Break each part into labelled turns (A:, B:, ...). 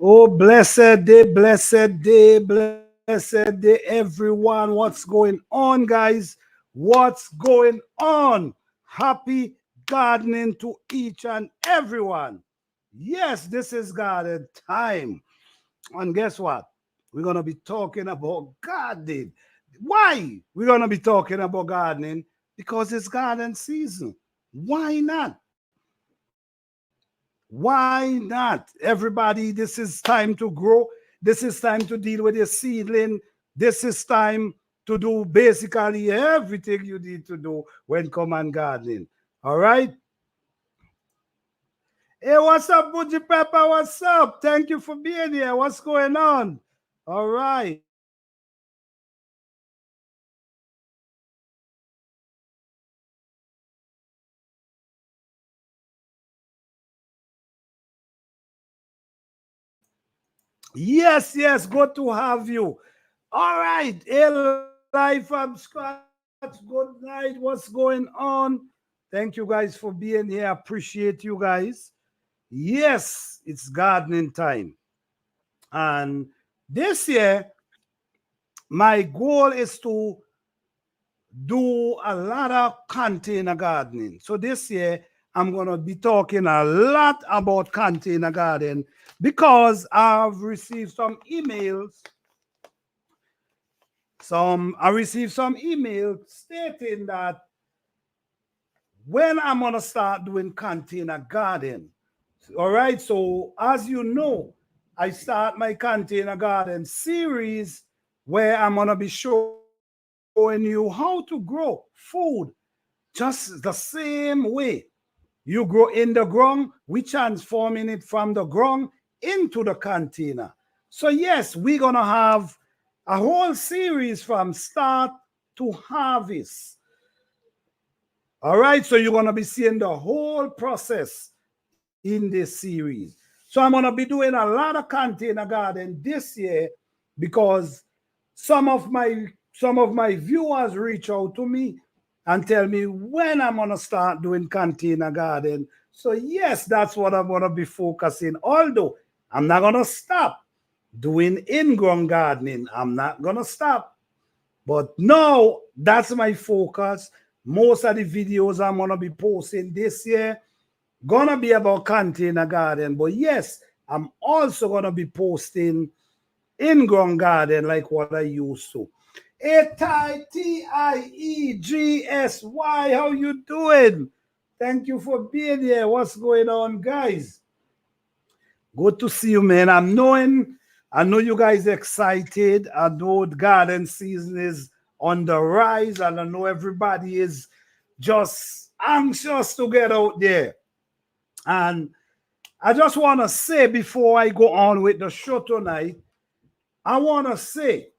A: Oh, blessed day, blessed day, everyone. What's going on, guys? What's going on? Happy gardening to each and everyone. Yes, this is garden time. And guess what? We're going to be talking about gardening. Why? We're going to be talking about gardening because it's garden season. Why not? Why not? Everybody, this is time to grow. This is time to deal with your seedling. This is time to do basically everything you need to do when come and gardening. All right? Hey, what's up, Buji Pepper? What's up? Thank you for being here. What's going on? All right. Yes, yes, good to have you. All right, hey, live from scratch. Good night. What's going on? Thank you guys for being here. Appreciate you guys. Yes, it's gardening time. And this year, my goal is to do a lot of container gardening. So this year, I'm going to be talking a lot about container garden because I've received some emails. I received some emails stating that when I'm going to start doing container garden. All right. So as you know, I start my container garden series where I'm going to be showing you how to grow food just the same way. You grow in the ground, we transforming it from the ground into the container. So yes, we're going to have a whole series from start to harvest. All right, so you're going to be seeing the whole process in this series. So I'm going to be doing a lot of container garden this year because some of my viewers reach out to me and tell me when I'm going to start doing container garden. So yes, that's what I'm going to be focusing. Although I'm not going to stop doing in-ground gardening. I'm not going to stop. But no, that's my focus. Most of the videos I'm gonna be posting this year gonna be about container garden. But yes, I'm also gonna be posting in-ground garden like what I used to. Tiegsy, how you doing? Thank you for being here. What's going on, guys? Good to see you, man. I know you guys excited. I know the garden season is on the rise, and I know everybody is just anxious to get out there. And I just want to say before I go on with the show tonight, I want to say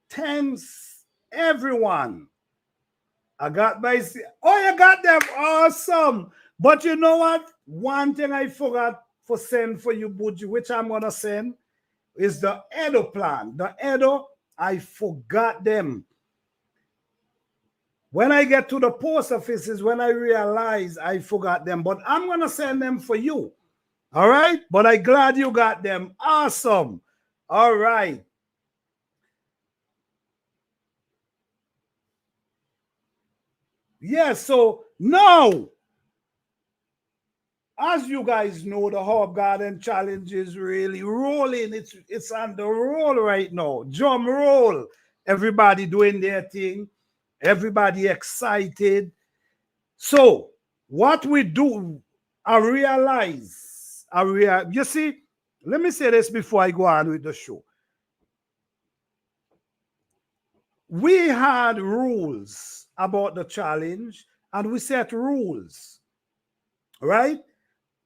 A: thanks everyone. I got my oh, you got them awesome. But you know what? One thing I forgot for send for you, Buji, which I'm gonna send is the Edo plan. The Edo, I forgot them. When I get to the post offices, when I realize I forgot them, but I'm gonna send them for you. All right, but I glad you got them. Awesome. All right. Yes, so now, as you guys know, the Herb Garden Challenge is really rolling. It's on the roll right now. Drum roll. Everybody doing their thing. Everybody excited. So what we do, you see, let me say this before I go on with the show. We had rules about the challenge and we set rules, right?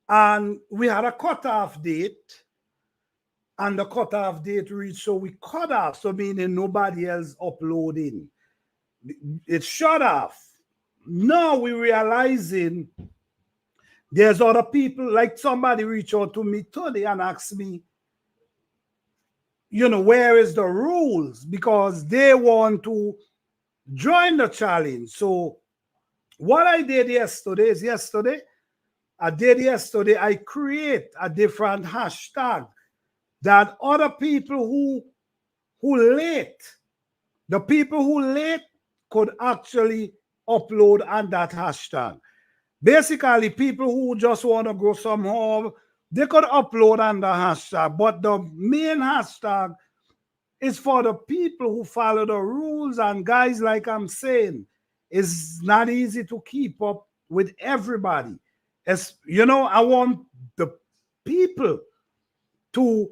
A: And we had a cutoff date, and the cutoff date reached, so we cut off, so meaning nobody else uploading. It shut off. Now we realizing there's other people, like somebody reached out to me today and asked me, where is the rules? Because they want to join the challenge. So what I did yesterday, I create a different hashtag. that other people who late, the people who late could actually upload on that hashtag. Basically, people who just want to go somehow, they could upload on the hashtag, but the main hashtag is for the people who follow the rules. And guys, like I'm saying, it's not easy to keep up with everybody. As you know, I want the people who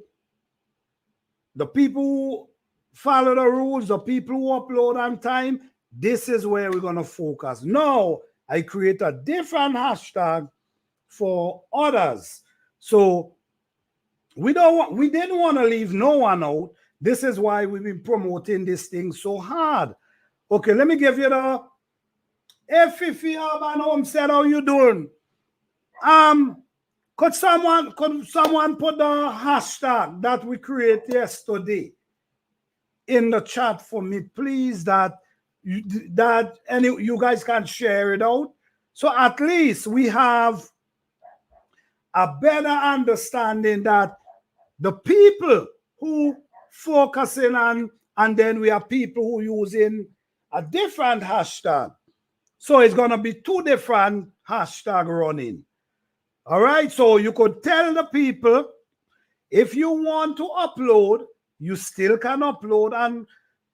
A: follow the rules, the people who upload on time, this is where we're going to focus. Now, I create a different hashtag for others. So we didn't want to leave no one out. This is why we've been promoting this thing so hard. Okay, let me give you the Fifi Urban Homestead. How you doing? Could someone put the hashtag that we created yesterday in the chat for me, please? That you guys can share it out. So at least we have a better understanding that the people who focusing on, and then we have people who using a different hashtag. So it's going to be two different hashtags running. All right. So you could tell the people, if you want to upload, you still can upload. And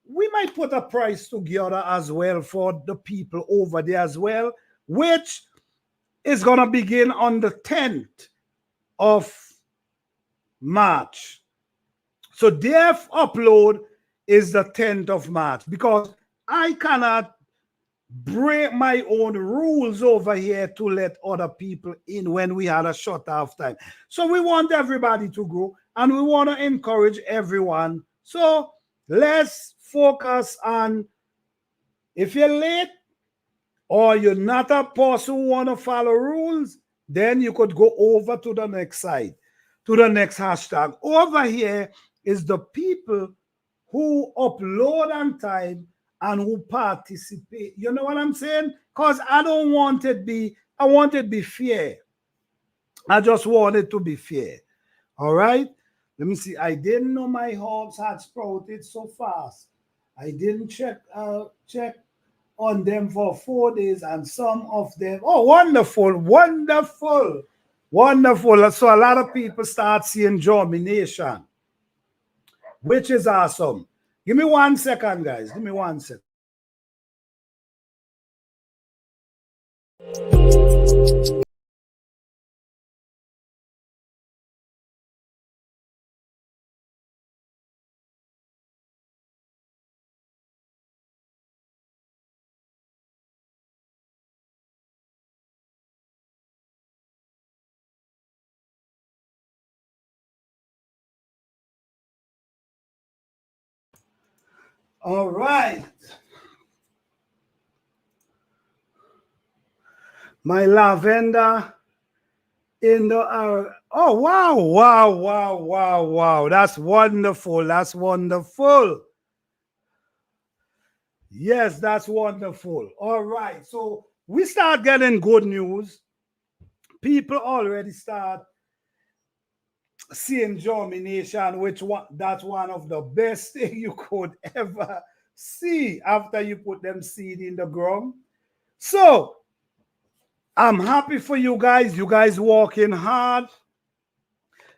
A: we might put a price together as well for the people over there as well, which is going to begin on the 10th of March. So their upload is the 10th of March, because I cannot break my own rules over here to let other people in when we had a short half time. So we want everybody to grow, and we want to encourage everyone. So let's focus on, if you're late or you're not a person who want to follow rules, then you could go over to the next side, to the next hashtag. Over here is the people who upload on time and who participate. You know what I'm saying? Because I don't want it be, I want it to be fair. I just want it to be fair. All right? Let me see. I didn't know my herbs had sprouted so fast. I didn't check on them for 4 days, and some of them, oh, wonderful, wonderful, wonderful. So a lot of people start seeing germination, which is awesome. Give me 1 second, guys. Give me 1 second. All right. My lavender in the oh, wow, wow, wow, wow, wow. That's wonderful. That's wonderful. Yes, that's wonderful. All right. So we start getting good news. People already start seeing germination, that's one of the best thing you could ever see after you put them seed in the ground. So I'm happy for you guys. You guys working hard.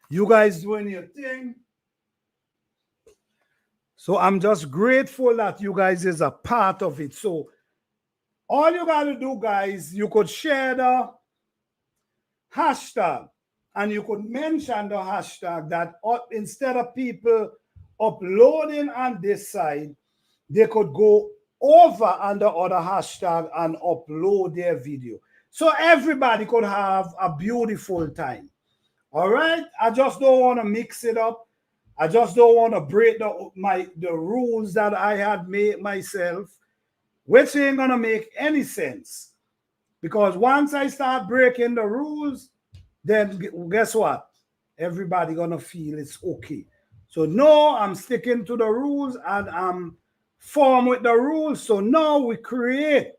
A: You guys doing your thing. So I'm just grateful that you guys is a part of it. So all you got to do, guys, you could share the hashtag, and you could mention the hashtag that instead of people uploading on this side, they could go over on the other hashtag and upload their video. So everybody could have a beautiful time. All right? I just don't want to mix it up. I just don't want to break the rules that I had made myself, which ain't going to make any sense. Because once I start breaking the rules, then guess what? Everybody gonna feel it's okay. So no, I'm sticking to the rules, and I'm firm with the rules. So now we create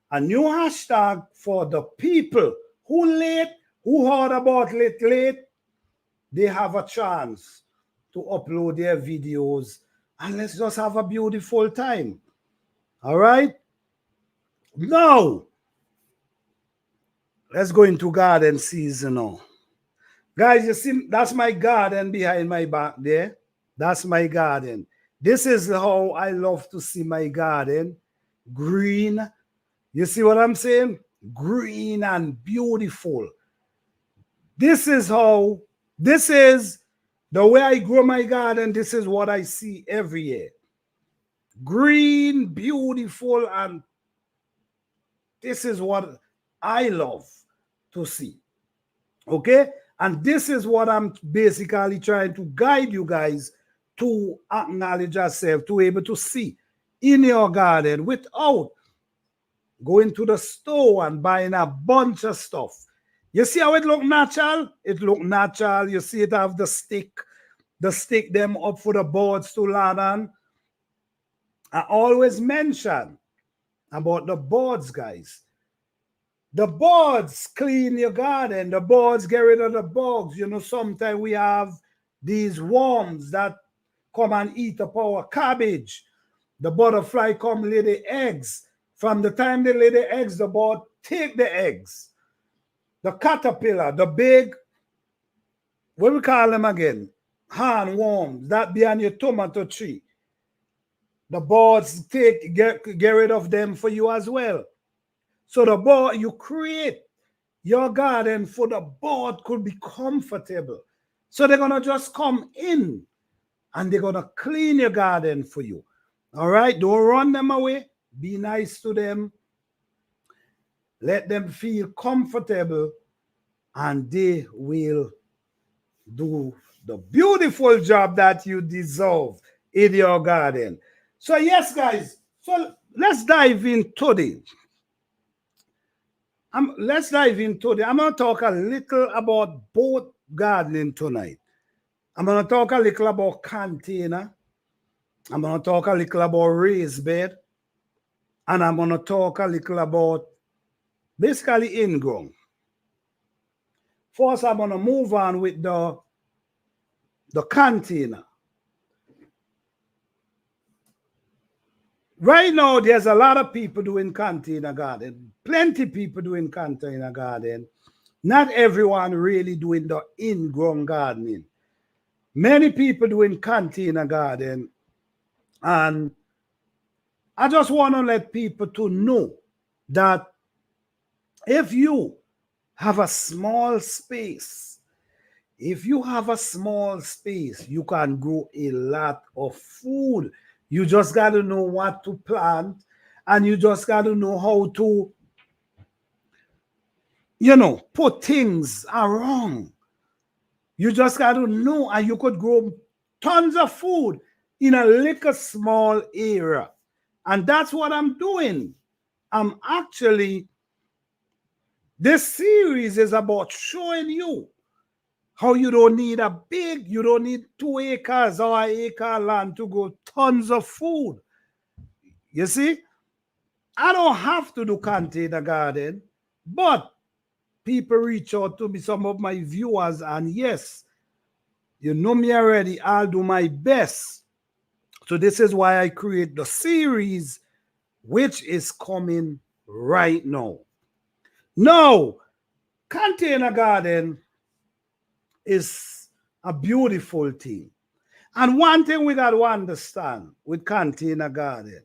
A: a new hashtag for the people who late, who heard about late, they have a chance to upload their videos, and let's just have a beautiful time. All right? Now, let's go into garden season now. Guys, you see, that's my garden behind my back there. That's my garden. This is how I love to see my garden. Green. You see what I'm saying? Green and beautiful. This is the way I grow my garden. This is what I see every year. Green, beautiful, and this is what I love to see. Okay? And this is what I'm basically trying to guide you guys to acknowledge yourself, to be able to see in your garden without going to the store and buying a bunch of stuff. You see how it look natural? It look natural. You see it have the stick them up for the boards to land on. I always mention about the boards, guys. The boards clean your garden. The boards get rid of the bugs. You know, sometimes we have these worms that come and eat up our cabbage. The butterfly come lay the eggs. From the time they lay the eggs, the bird take the eggs. The caterpillar, the big, what we call them again? Handworms that be on your tomato tree. The birds get rid of them for you as well. So the bird, you create your garden for the bird could be comfortable. So they're going to just come in and they're going to clean your garden for you. All right? Don't run them away. Be nice to them. Let them feel comfortable and they will do the beautiful job that you deserve in your garden. So yes, guys. So let's dive into this. I'm going to talk a little about both gardening tonight. I'm going to talk a little about container. I'm going to talk a little about raised bed. And I'm going to talk a little about basically in-ground. First, I'm going to move on with the container. Right now, there's a lot of people doing container garden. Plenty people doing container garden. Not everyone really doing the in-ground gardening. Many people doing container garden. And I just want to let people to know that if you have a small space, you can grow a lot of food. You just got to know what to plant and you just got to know how to, put things around. You just got to know, and you could grow tons of food in a little small area. And that's what I'm doing. This series is about showing you how you don't need 2 acres or an acre land to grow tons of food. You see, I don't have to do container garden, but people reach out to me, some of my viewers, and yes, you know me already, I'll do my best. So this is why I create the series, which is coming right now. Now, container garden is a beautiful thing. And one thing we got to understand with container garden,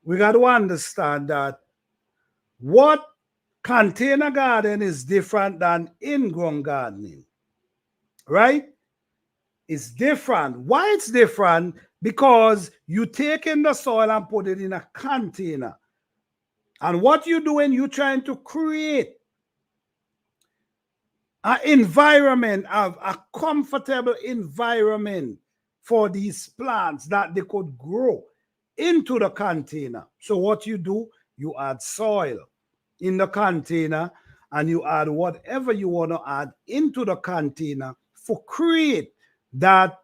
A: we got to understand that what container garden is different than in-ground gardening, right? It's different. Why it's different? Because you take in the soil and put it in a container. And what you're doing, you're trying to create an environment, a comfortable environment for these plants that they could grow into the container. So what you do, you add soil in the container and you add whatever you want to add into the container for create that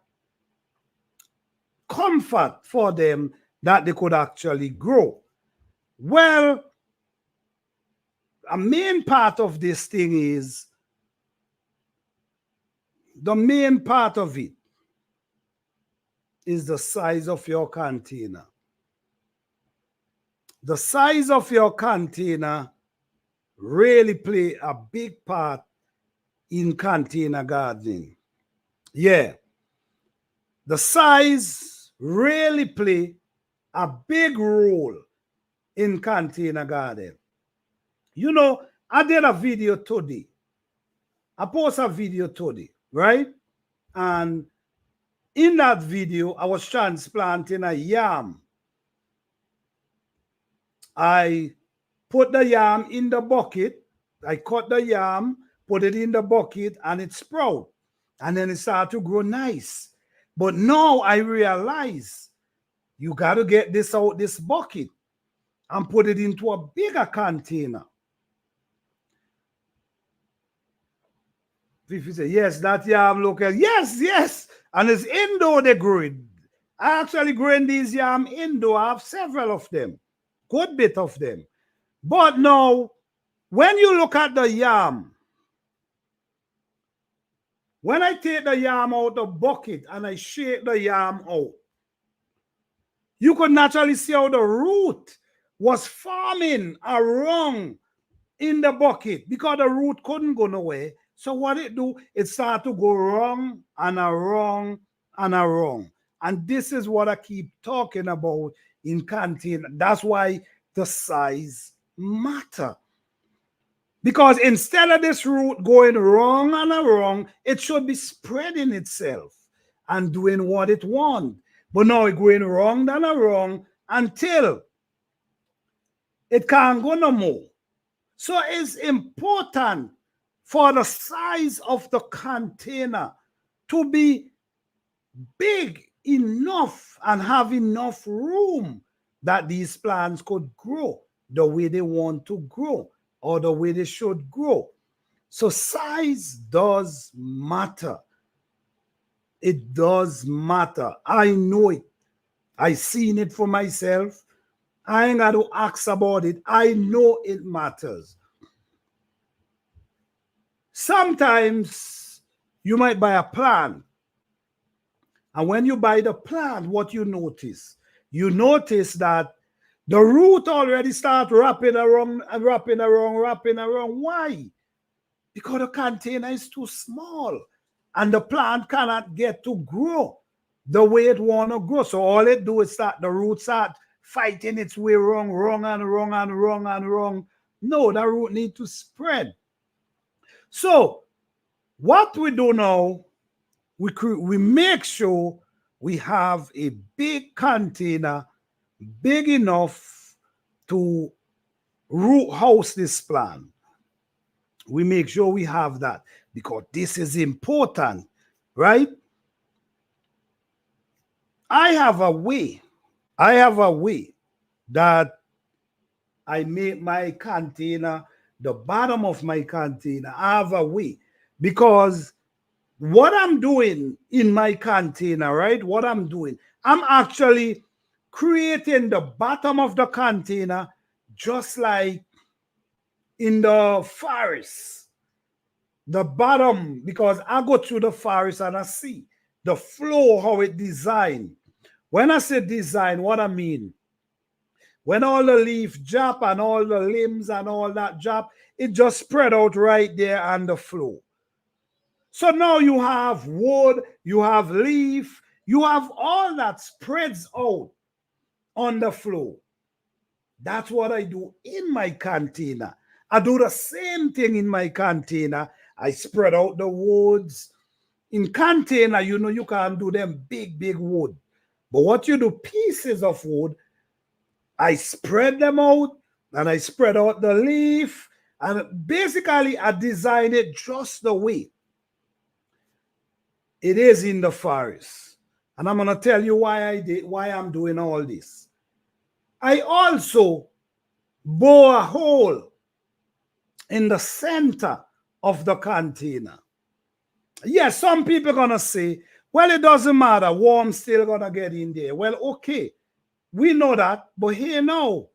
A: comfort for them that they could actually grow. Well, a main part of this thing is the main part of it is the size of your container. The size of your container really play a big part in container gardening. Yeah. The size really play a big role in container garden. You know, I did a video today. I posted a video today, right? And in that video, I was transplanting a yam. I put the yam in the bucket. I cut the yam, put it in the bucket, and it sprout. And then it started to grow nice. But now I realize you got to get this out this bucket and put it into a bigger container. If you say, yes, that yam look at, yes. And it's indoor they grow it. I actually growing these yam indoor. I have several of them. Good bit of them. But now, when you look at the yam, when I take the yam out the bucket and I shake the yam out, you could naturally see how the root was forming around in the bucket because the root couldn't go nowhere. So what it do, it started to go wrong and around and around. And this is what I keep talking about in container. That's why the size matter. Because instead of this root going wrong and around, it should be spreading itself and doing what it wants. But now it's going wrong and around until it can't go no more. So it's important for the size of the container to be big enough and have enough room that these plants could grow the way they want to grow or the way they should grow. So size does matter. It does matter. I know it. I seen it for myself. I ain't got to ask about it. I know it matters. Sometimes you might buy a plant. And when you buy the plant, what you notice? You notice that the root already start wrapping around. Why? Because the container is too small and the plant cannot get to grow the way it want to grow. So all it do is the root start fighting its way wrong. No, the root need to spread. So what we do now, we make sure we have a big container, big enough to root house this plant. We make sure we have that because this is important, right? I have a way that I make my container, the bottom of my container, I have a way because what I'm doing in my container, right? What I'm doing, I'm actually creating the bottom of the container just like in the forest. The bottom, because I go through the forest and I see the flow, how it designed. When I say design, what I mean, when all the leaf drop and all the limbs and all that drop, it just spread out right there on the floor. So now you have wood, you have leaf, you have all that spreads out on the floor. That's what I do in my container. I do the same thing in my container. I spread out the woods. In container, you know, you can't do them big wood. But what you do, pieces of wood, I spread them out and I spread out the leaf. And basically, I design it just the way it is in the forest. And I'm going to tell you why I'm doing all this. I also bore a hole in the center of the container. Yes, some people are going to say, well, it doesn't matter. Worms still going to get in there. Well, okay. We know that. But here now,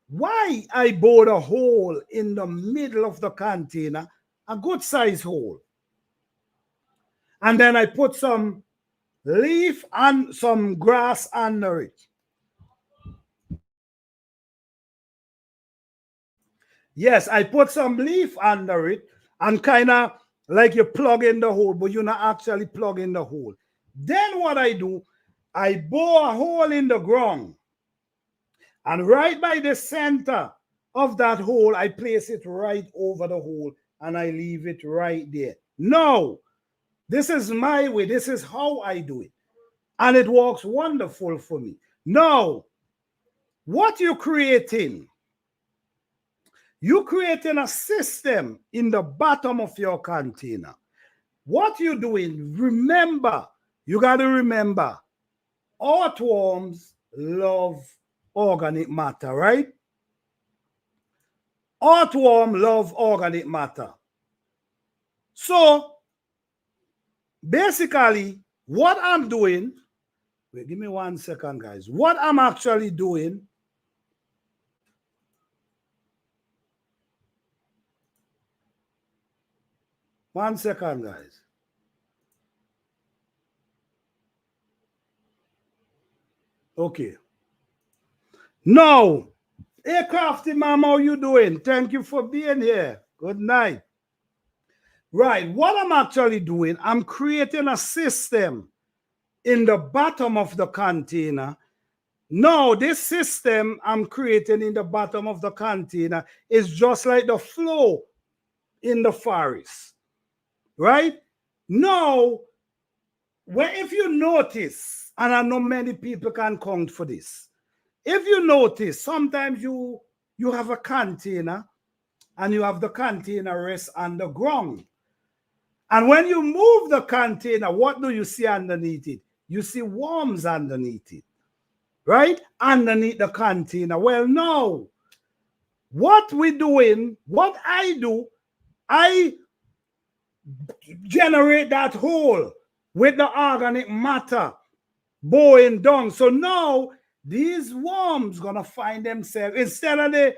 A: why I bored a hole in the middle of the container, a good size hole. And then I put some leaf and some grass under it. Yes, I put some leaf under it and kind of like you plug in the hole, but you're not actually plugging the hole. Then what I do, I bore a hole in the ground. And right by the center of that hole, I place it right over the hole and I leave it right there. No, this is my way. This is how I do it. And it works wonderful for me. Now, what you're creating a system in the bottom of your container. What you're doing, remember, you got to remember, earthworms love organic matter, right? Earthworms love organic matter. So, basically, what I'm doing, wait, give me 1 second, guys. What I'm actually doing, one second, guys. Okay. Now, hey, Crafty Mom, how you doing? Thank you for being here. Good night. Right, what I'm actually doing, I'm creating a system in the bottom of the container. Now, this system I'm creating in the bottom of the container is just like the flow in the forest, right? Now, if you notice, and I know many people can count for this, if you notice, sometimes you have a container and you have the container rest on the ground. And when you move the container, what do you see underneath it? You see worms underneath it, right? Underneath the container. Well, no. What we're doing, what I do, I generate that hole with the organic matter bowing down. So now these worms gonna find themselves, instead of they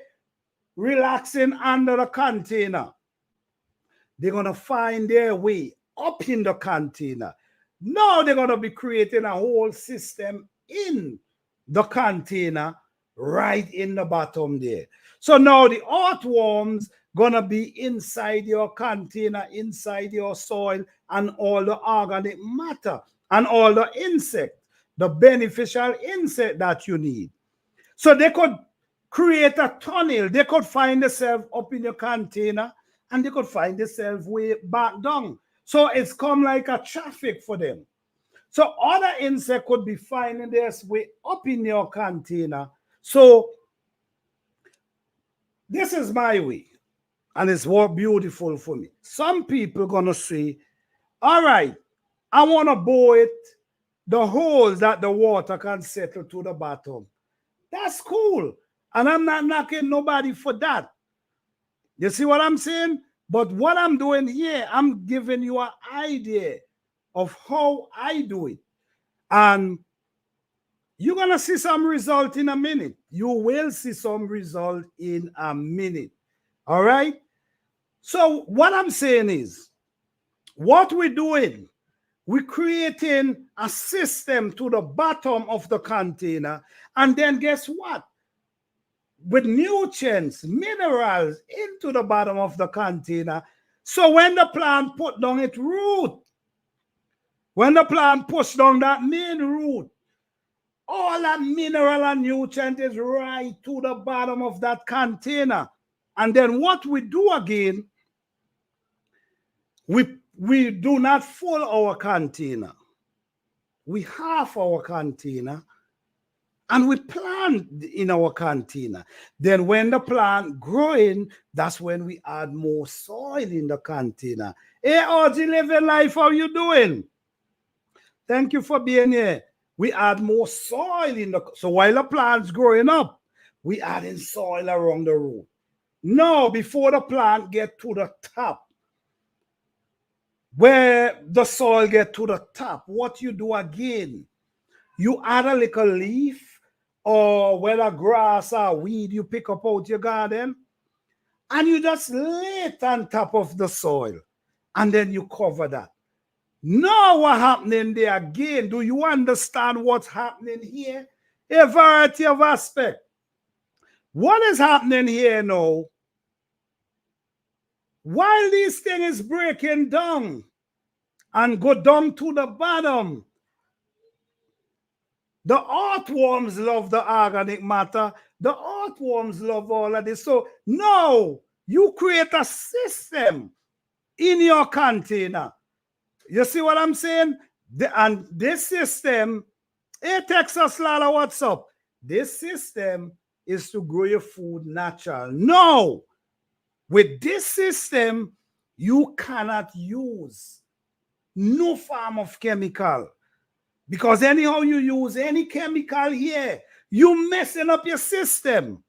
A: relaxing under the container, they're gonna find their way up in the container. Now they're gonna be creating a whole system in the container right in the bottom there. So now the earthworms gonna be inside your container, inside your soil, and all the organic matter and all the insect, the beneficial insect that you need. So they could create a tunnel. They could find themselves up in your container and they could find themselves way back down. So it's come like a traffic for them. So other insects could be finding their way up in your container. So this is my way. And it's more beautiful for me. Some people gonna say, all right, I want to bow it, the holes that the water can settle to the bottom. That's cool. And I'm not knocking nobody for that. You see what I'm saying? But what I'm doing here, I'm giving you an idea of how I do it. And you're going to see some result in a minute. You will see some result in a minute. All right? So what I'm saying is, what we're doing, we're creating a system to the bottom of the container. And then guess what? With nutrients, minerals into the bottom of the container. So when the plant put down its root, when the plant push down that main root, all that mineral and nutrient is right to the bottom of that container. And then what we do again, we do not full our container. We half our container and we plant in our container. Then when the plant growing, that's when we add more soil in the container. Hey, RG Living Life, how you doing? Thank you for being here. We add more soil in the, so while the plant's growing up, we add in soil around the root. No, before the plant get to the top, where the soil get to the top, what you do again, you add a little leaf or whether grass or weed you pick up out your garden, and you just lay it on top of the soil, and then you cover that. Now what's happening there again? Do you understand what's happening here? A variety of aspects. What is happening here now? While this thing is breaking down and go down to the bottom, the earthworms love the organic matter. The earthworms love all of this. So now you create a system in your container. You see what I'm saying? And this system, hey Texas Lala, what's up? This system is to grow your food natural. No, with this system, you cannot use no form of chemical. Because anyhow you use any chemical here, you messing up your system.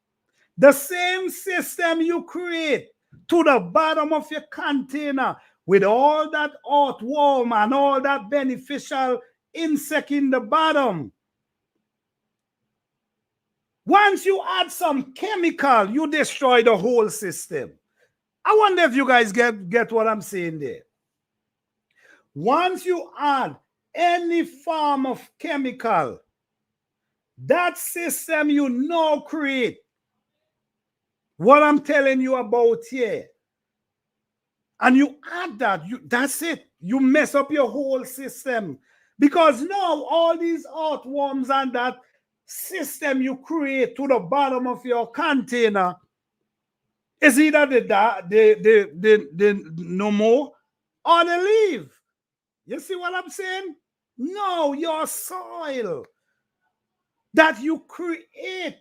A: The same system you create to the bottom of your container with all that earthworm and all that beneficial insect in the bottom. Once you add some chemical, you destroy the whole system. I wonder if you guys get what I'm saying there. Once you add any form of chemical, that system you now create, what I'm telling you about here, and you add that, that's it. You mess up your whole system. Because now all these earthworms and that system you create to the bottom of your container is either the no more or they leave. You see what I'm saying? No, your soil that you create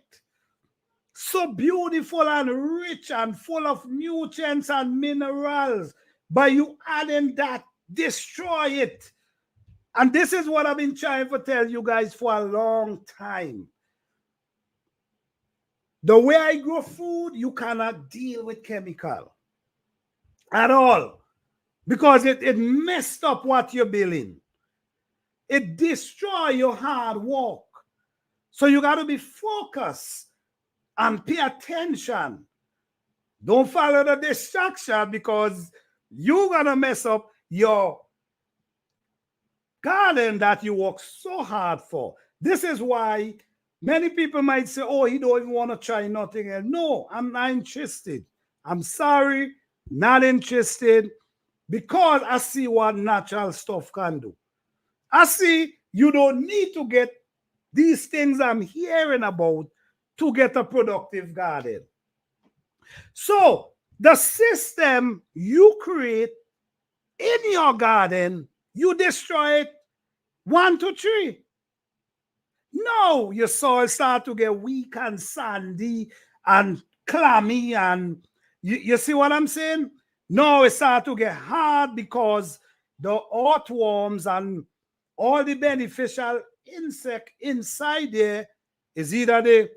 A: so beautiful and rich and full of nutrients and minerals, by you adding that, destroy it. And this is what I've been trying to tell you guys for a long time. The way I grow food, you cannot deal with chemical at all, because it messed up what you're building. It destroys your hard work. So you got to be focused and pay attention. Don't follow the distraction, because you're going to mess up your garden that you work so hard for. This is why many people might say, oh, he don't even want to try nothing else. No, I'm not interested. I'm sorry, not interested, because I see what natural stuff can do. I see you don't need to get these things I'm hearing about to get a productive garden. So the system you create in your garden, you destroy it 1, 2, 3. No, your soil start to get weak and sandy and clammy, and you see what I'm saying? No, it start to get hard because the earthworms and all the beneficial insect inside there is either they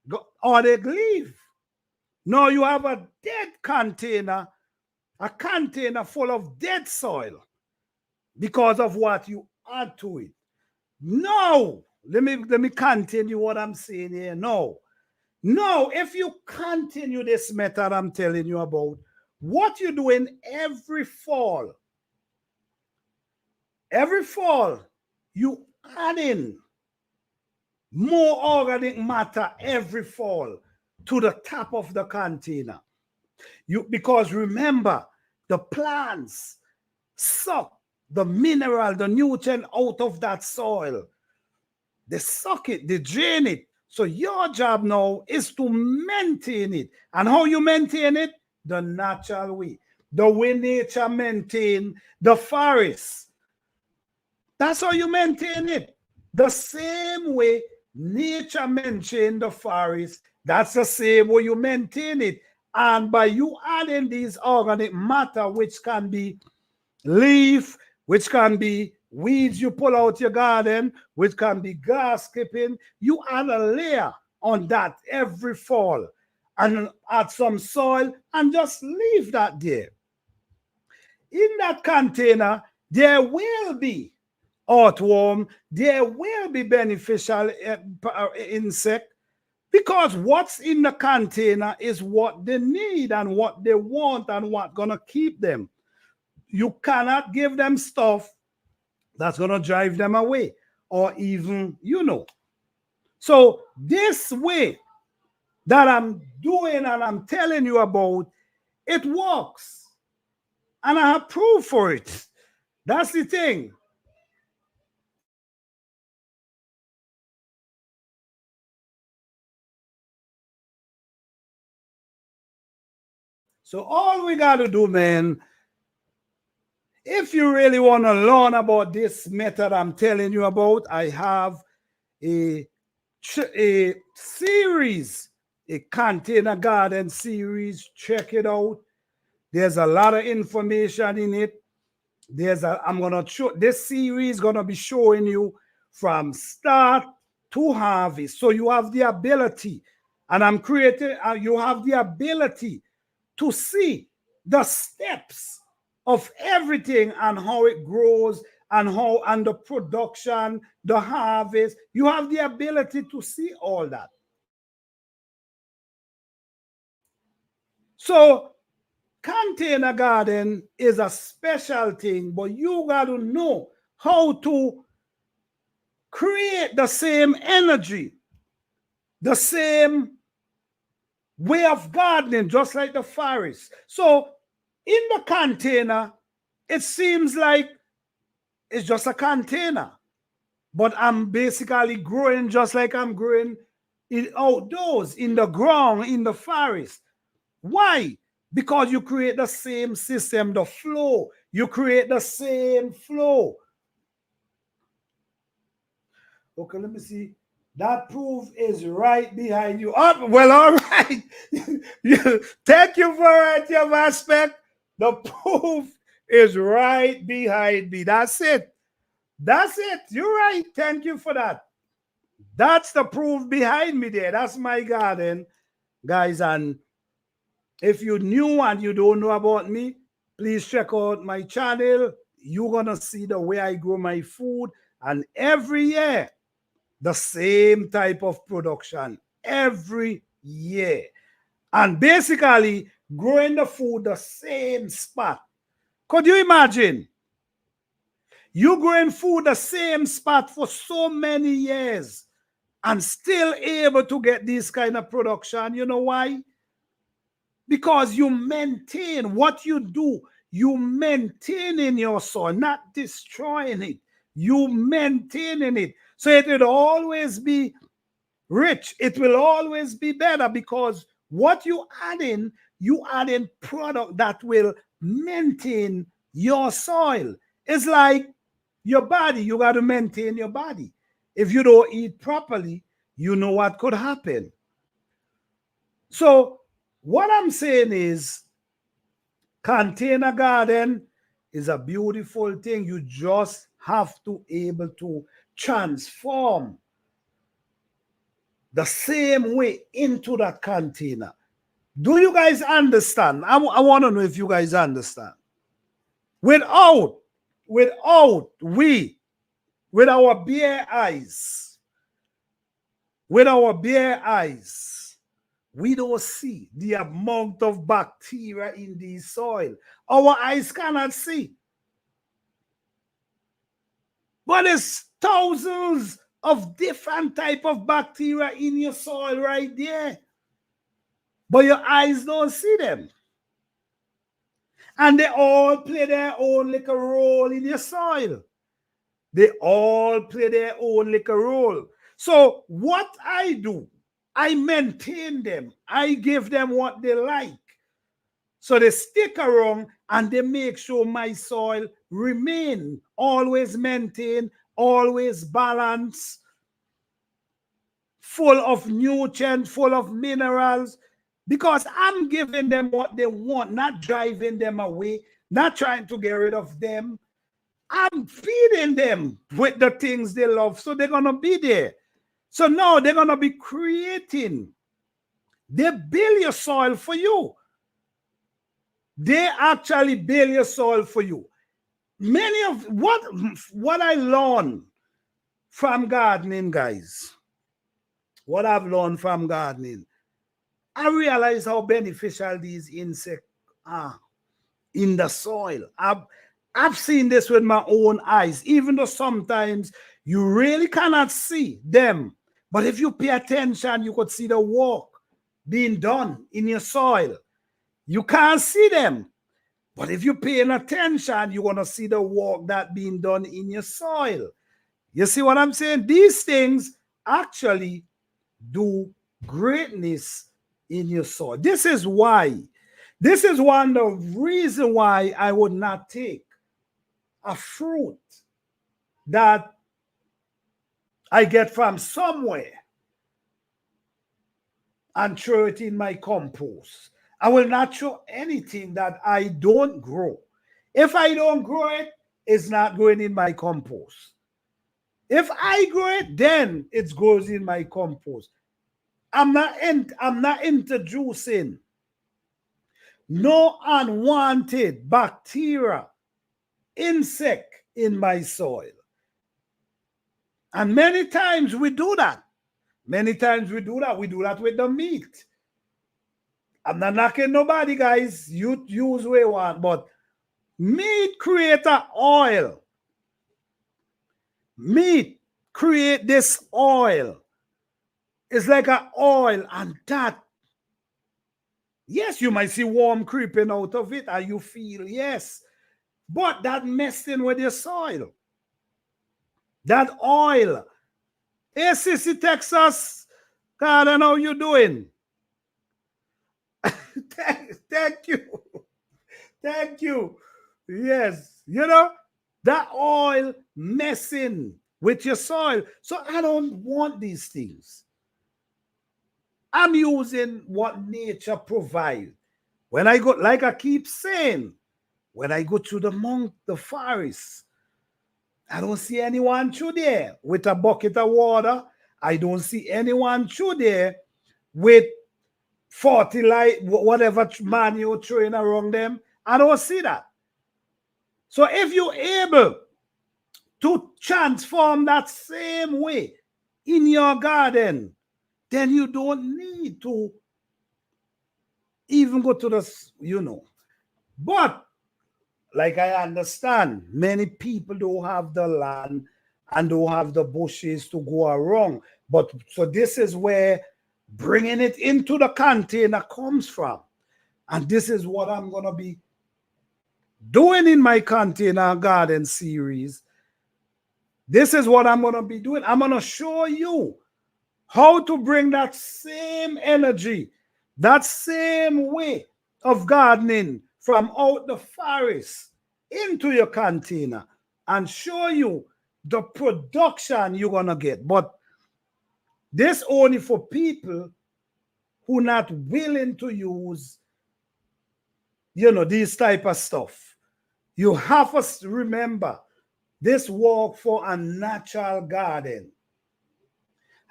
A: go or they leave. No, you have a dead container, a container full of dead soil because of what you add to it. No, let me continue what I'm saying here. No, if you continue this method I'm telling you about, what you're doing every fall, you add in more organic matter every fall to the top of the container. Because remember, the plants suck the mineral, the nutrient out of that soil. They suck it, they drain it. So your job now is to maintain it. And how you maintain it? The natural way. The way nature maintain the forest. That's how you maintain it. The same way nature maintain the forest, that's the same way you maintain it. And by you adding these organic matter, which can be leaf, which can be weeds you pull out your garden, which can be grass clipping, you add a layer on that every fall and add some soil and just leave that there. In that container, there will be earthworm, there will be beneficial insect, because what's in the container is what they need and what they want and what's gonna keep them. You cannot give them stuff that's going to drive them away, or even, So this way that I'm doing and I'm telling you about, it works. And I have proof for it. That's the thing. So all we got to do, man, if you really want to learn about this method I'm telling you about, I have a series, a container garden series. Check it out. There's a lot of information in it. I'm gonna show this series gonna be showing you from start to harvest. So you have the ability, and I'm creating. You have the ability to see the steps of everything and how it grows and the production, the harvest. You have the ability to see all that. So container garden is a special thing, but you got to know how to create the same energy, the same way of gardening, just like the forest. So in the container, it seems like it's just a container, but I'm basically growing just like I'm growing outdoors, in the ground, in the forest. Why? Because you create the same system, the flow. You create the same flow. Okay, let me see. That proof is right behind you. Oh, well, all right. Thank you for it, your aspect. The proof is right behind me. That's it. That's it. You're right. Thank you for that. That's the proof behind me there. That's my garden, guys. And if you're new and you don't know about me, please check out my channel. You're going to see the way I grow my food. And every year, the same type of production. Every year. And basically, growing the food the same spot. Could you imagine? You growing food the same spot for so many years and still able to get this kind of production. You know why? Because you maintain what you do. You maintain in your soil, not destroying it. You maintaining it. So it will always be rich. It will always be better because what you add in product that will maintain your soil. It's like your body. You got to maintain your body. If you don't eat properly, you know what could happen. So what I'm saying is, container garden is a beautiful thing. You just have to able to transform the same way into that container. Do you guys understand? I want to know if you guys understand. Without with our bare eyes, we don't see the amount of bacteria in the soil. Our eyes cannot see. But it's thousands of different type of bacteria in your soil right there. But your eyes don't see them. And they all play their own little role in your soil. They all play their own little role. So what I do, I maintain them. I give them what they like. So they stick around and they make sure my soil remain always maintained, always balanced, full of nutrients, full of minerals, because I'm giving them what they want, not driving them away, not trying to get rid of them. I'm feeding them with the things they love, so they're going to be there. So now they're going to be creating. They build your soil for you. They actually build your soil for you. Many of what I learned from gardening, guys, what I've learned from gardening, I realize how beneficial these insects are in the soil. I've seen this with my own eyes, even though sometimes you really cannot see them. But if you pay attention, you could see the work being done in your soil. You can't see them. But if you're paying attention, you're going to see the work that being done in your soil. You see what I'm saying? These things actually do greatness in your soil. This is one of the reason why I would not take a fruit that I get from somewhere and throw it in my compost. I will not throw anything that I don't grow. If I don't grow it, it's not going in my compost. If I grow it, then it goes in my compost. I'm not introducing no unwanted bacteria, insect in my soil. And many times we do that. Many times we do that. We do that with the meat. I'm not knocking nobody, guys. You use what you want, but meat create an oil. Meat create this oil. It's like an oil, and that, yes, you might see worm creeping out of it, and you feel, yes, but that messing with your soil. That oil. Hey, Sissy, Texas, God, I know how you doing. Thank you. Thank you. Yes, you know, that oil messing with your soil. So I don't want these things. I'm using what nature provides. When I go, like I keep saying, when I go to the forest, I don't see anyone through there with a bucket of water. I don't see anyone through there with 40 light, whatever man you're throwing around them. I don't see that. So if you're able to transform that same way in your garden, then you don't need to even go to the, you know. But like I understand, many people don't have the land and don't have the bushes to go around. But so this is where bringing it into the container comes from. And this is what I'm going to be doing in my container garden series. This is what I'm going to be doing. I'm going to show you how to bring that same energy, that same way of gardening from out the forest into your container and show you the production you're going to get. But this only for people who not willing to use, you know, this type of stuff. You have to remember this work for a natural garden.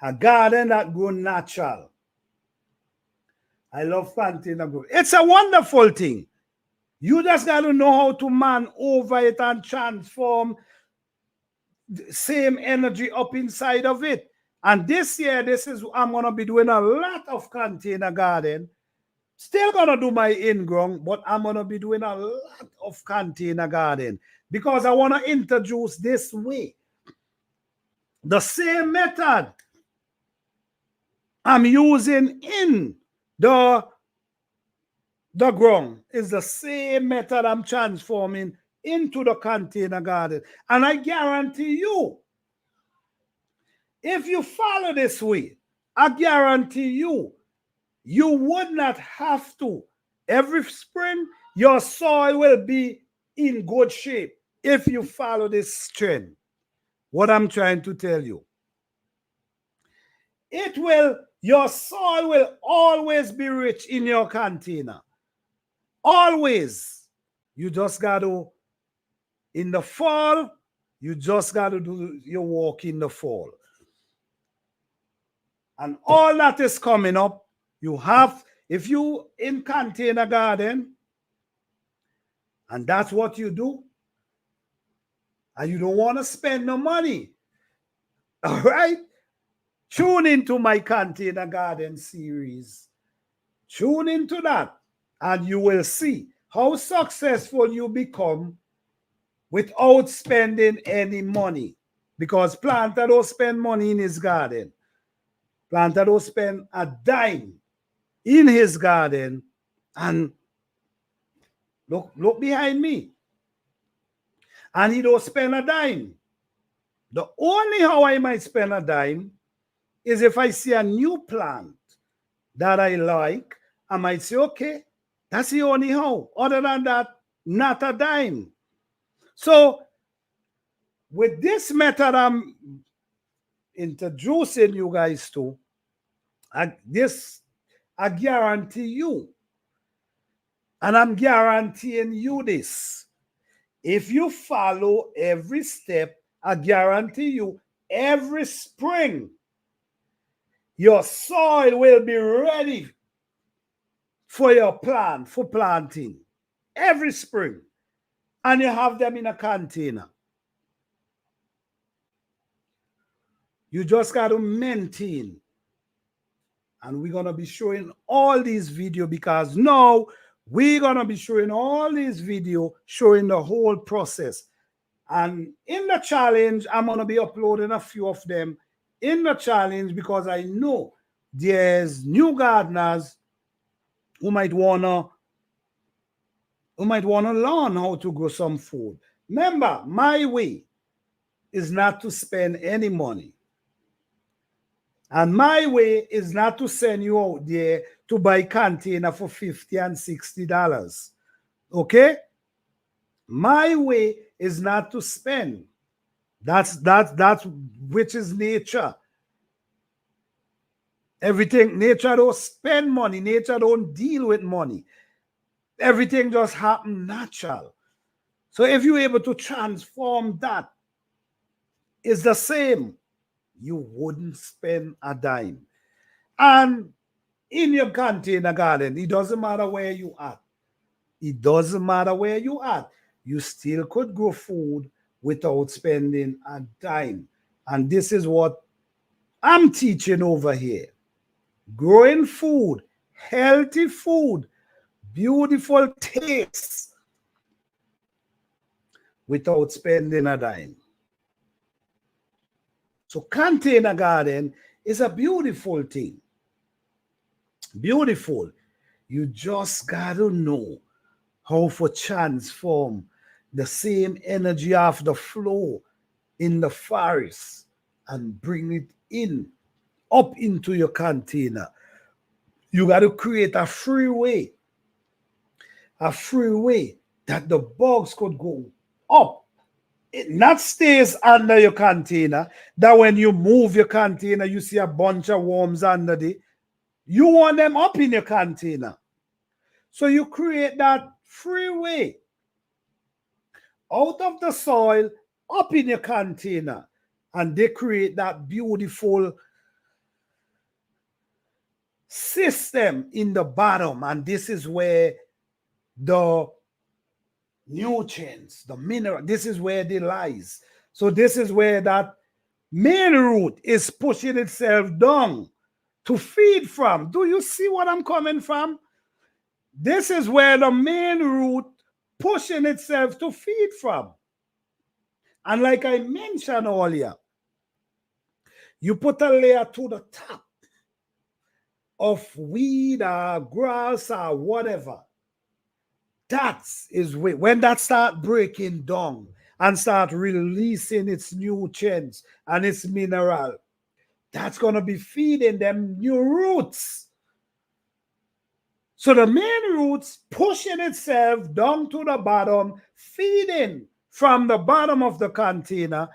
A: A garden that grows natural. I love container growth. It's a wonderful thing. You just got to know how to man over it and transform the same energy up inside of it. And this year, I'm going to be doing a lot of container garden. Still going to do my in-ground, but I'm going to be doing a lot of container garden because I want to introduce this way. The same method I'm using in the ground is the same method I'm transforming into the container garden. And I guarantee you, if you follow this way, I guarantee you, you would not have to. Every spring, your soil will be in good shape if you follow this trend. What I'm trying to tell you. Your soil will always be rich in your container. Always. You just got to, in the fall, you just got to do your work in the fall. And all that is coming up, you have, if you in container garden, and that's what you do, and you don't want to spend no money, all right? Tune into my container garden series. Tune into that, and you will see how successful you become without spending any money. Because planter don't spend money in his garden. Planter don't spend a dime in his garden. And look behind me. And he don't spend a dime. The only how I might spend a dime is if I see a new plant that I like, I might say, okay, that's the only how. Other than that, not a dime. So with this method I'm introducing you guys to, I guarantee you, and I'm guaranteeing you this, if you follow every step, I guarantee you, every spring, your soil will be ready for your plant, for planting. Every spring. And you have them in a container. You just got to maintain. And we're going to be showing all these videos because now we're going to be showing all these videos showing the whole process. And in the challenge, I'm going to be uploading a few of them in the challenge because I know there's new gardeners who might want to learn how to grow some food. Remember, my way is not to spend any money. And my way is not to send you out there to buy container for $50 and $60. Okay? My way is not to spend. That's which is nature. Everything, nature don't spend money. Nature don't deal with money. Everything just happens natural. So if you're able to transform that, it's the same. You wouldn't spend a dime. And in your container garden, it doesn't matter where you are. It doesn't matter where you are. You still could grow food without spending a dime. And this is what I'm teaching over here. Growing food, healthy food, beautiful taste without spending a dime. So container garden is a beautiful thing. Beautiful. You just got to know how to transform the same energy of the flow in the forest and bring it in, up into your container. You got to create a freeway that the bugs could go up. It not stays under your container, that when you move your container, you see a bunch of worms under it. You want them up in your container. So you create that freeway out of the soil, up in your container. And they create that beautiful system in the bottom. And this is where the nutrients, the mineral, this is where they lies. So this is where that main root is pushing itself down to feed from. Do you see what I'm coming from? This is where the main root pushing itself to feed from. And like I mentioned earlier, you put a layer to the top of weed or grass or whatever. That is when that start breaking down and start releasing its nutrients and its mineral, that's going to be feeding them new roots. So the main roots pushing itself down to the bottom, feeding from the bottom of the container.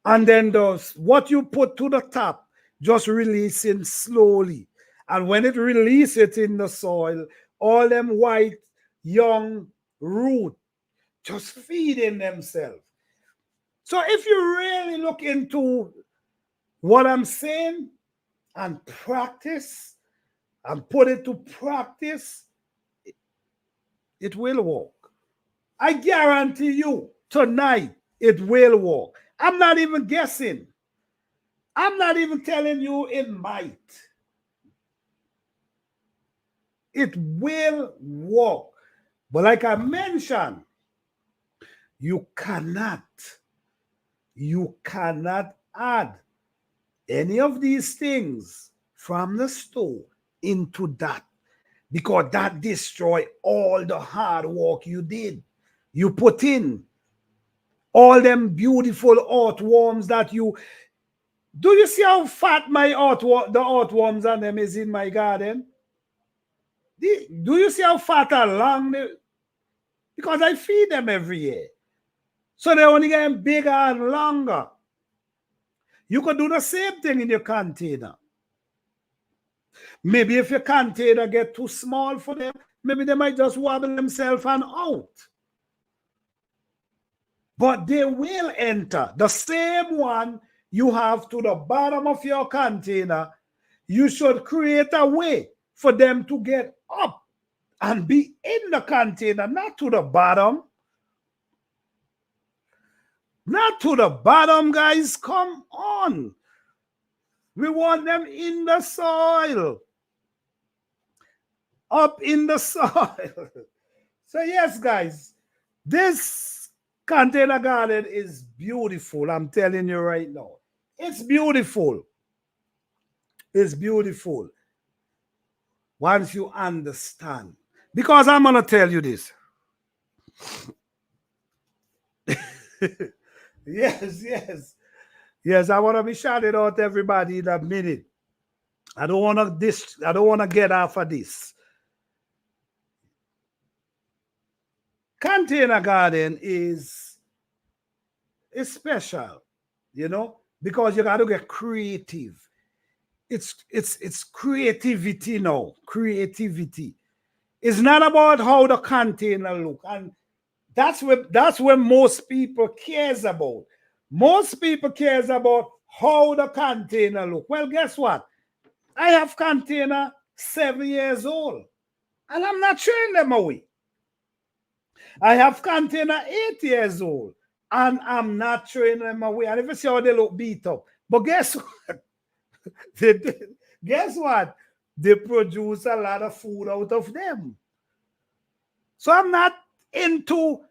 A: And then what you put to the top, just releasing slowly. And when it releases it in the soil, all them white young root just feeding themselves. So if you really look into what I'm saying and practice and put it to practice, it will work. I guarantee you tonight it will work. I'm not even guessing. I'm not even telling you it might. It will work. But like I mentioned, You cannot add any of these things from the store into that, because that destroy all the hard work you did. You put in all them beautiful earthworms that you... Do you see how fat my the earthworms and them is in my garden? Do you see how fat and long they... Because I feed them every year. So they're only getting bigger and longer. You could do the same thing in your container. Maybe if your container get too small for them, maybe they might just wobble themselves and out. But they will enter. The same one you have to the bottom of your container, you should create a way for them to get up and be in the container, not to the bottom. Not to the bottom, guys. Come on. We want them in the soil. Up in the soil. So yes, guys, this container garden is beautiful. I'm telling you right now. It's beautiful. It's beautiful. Once you understand. Because I'm going to tell you this. Yes, I want to be shouting out to everybody in a minute. I don't want to get off of this. Container garden is special, you know, because you got to get creative. It's creativity now. Creativity. It's not about how the container look, and that's what most people cares about. Most people cares about how the container look. Well, guess what? I have container 7 years old, and I'm not throwing them away. I have container 8 years old, and I'm not throwing them away. And if you see how they look beat up, but guess what? Guess what? They produce a lot of food out of them. So I'm not into...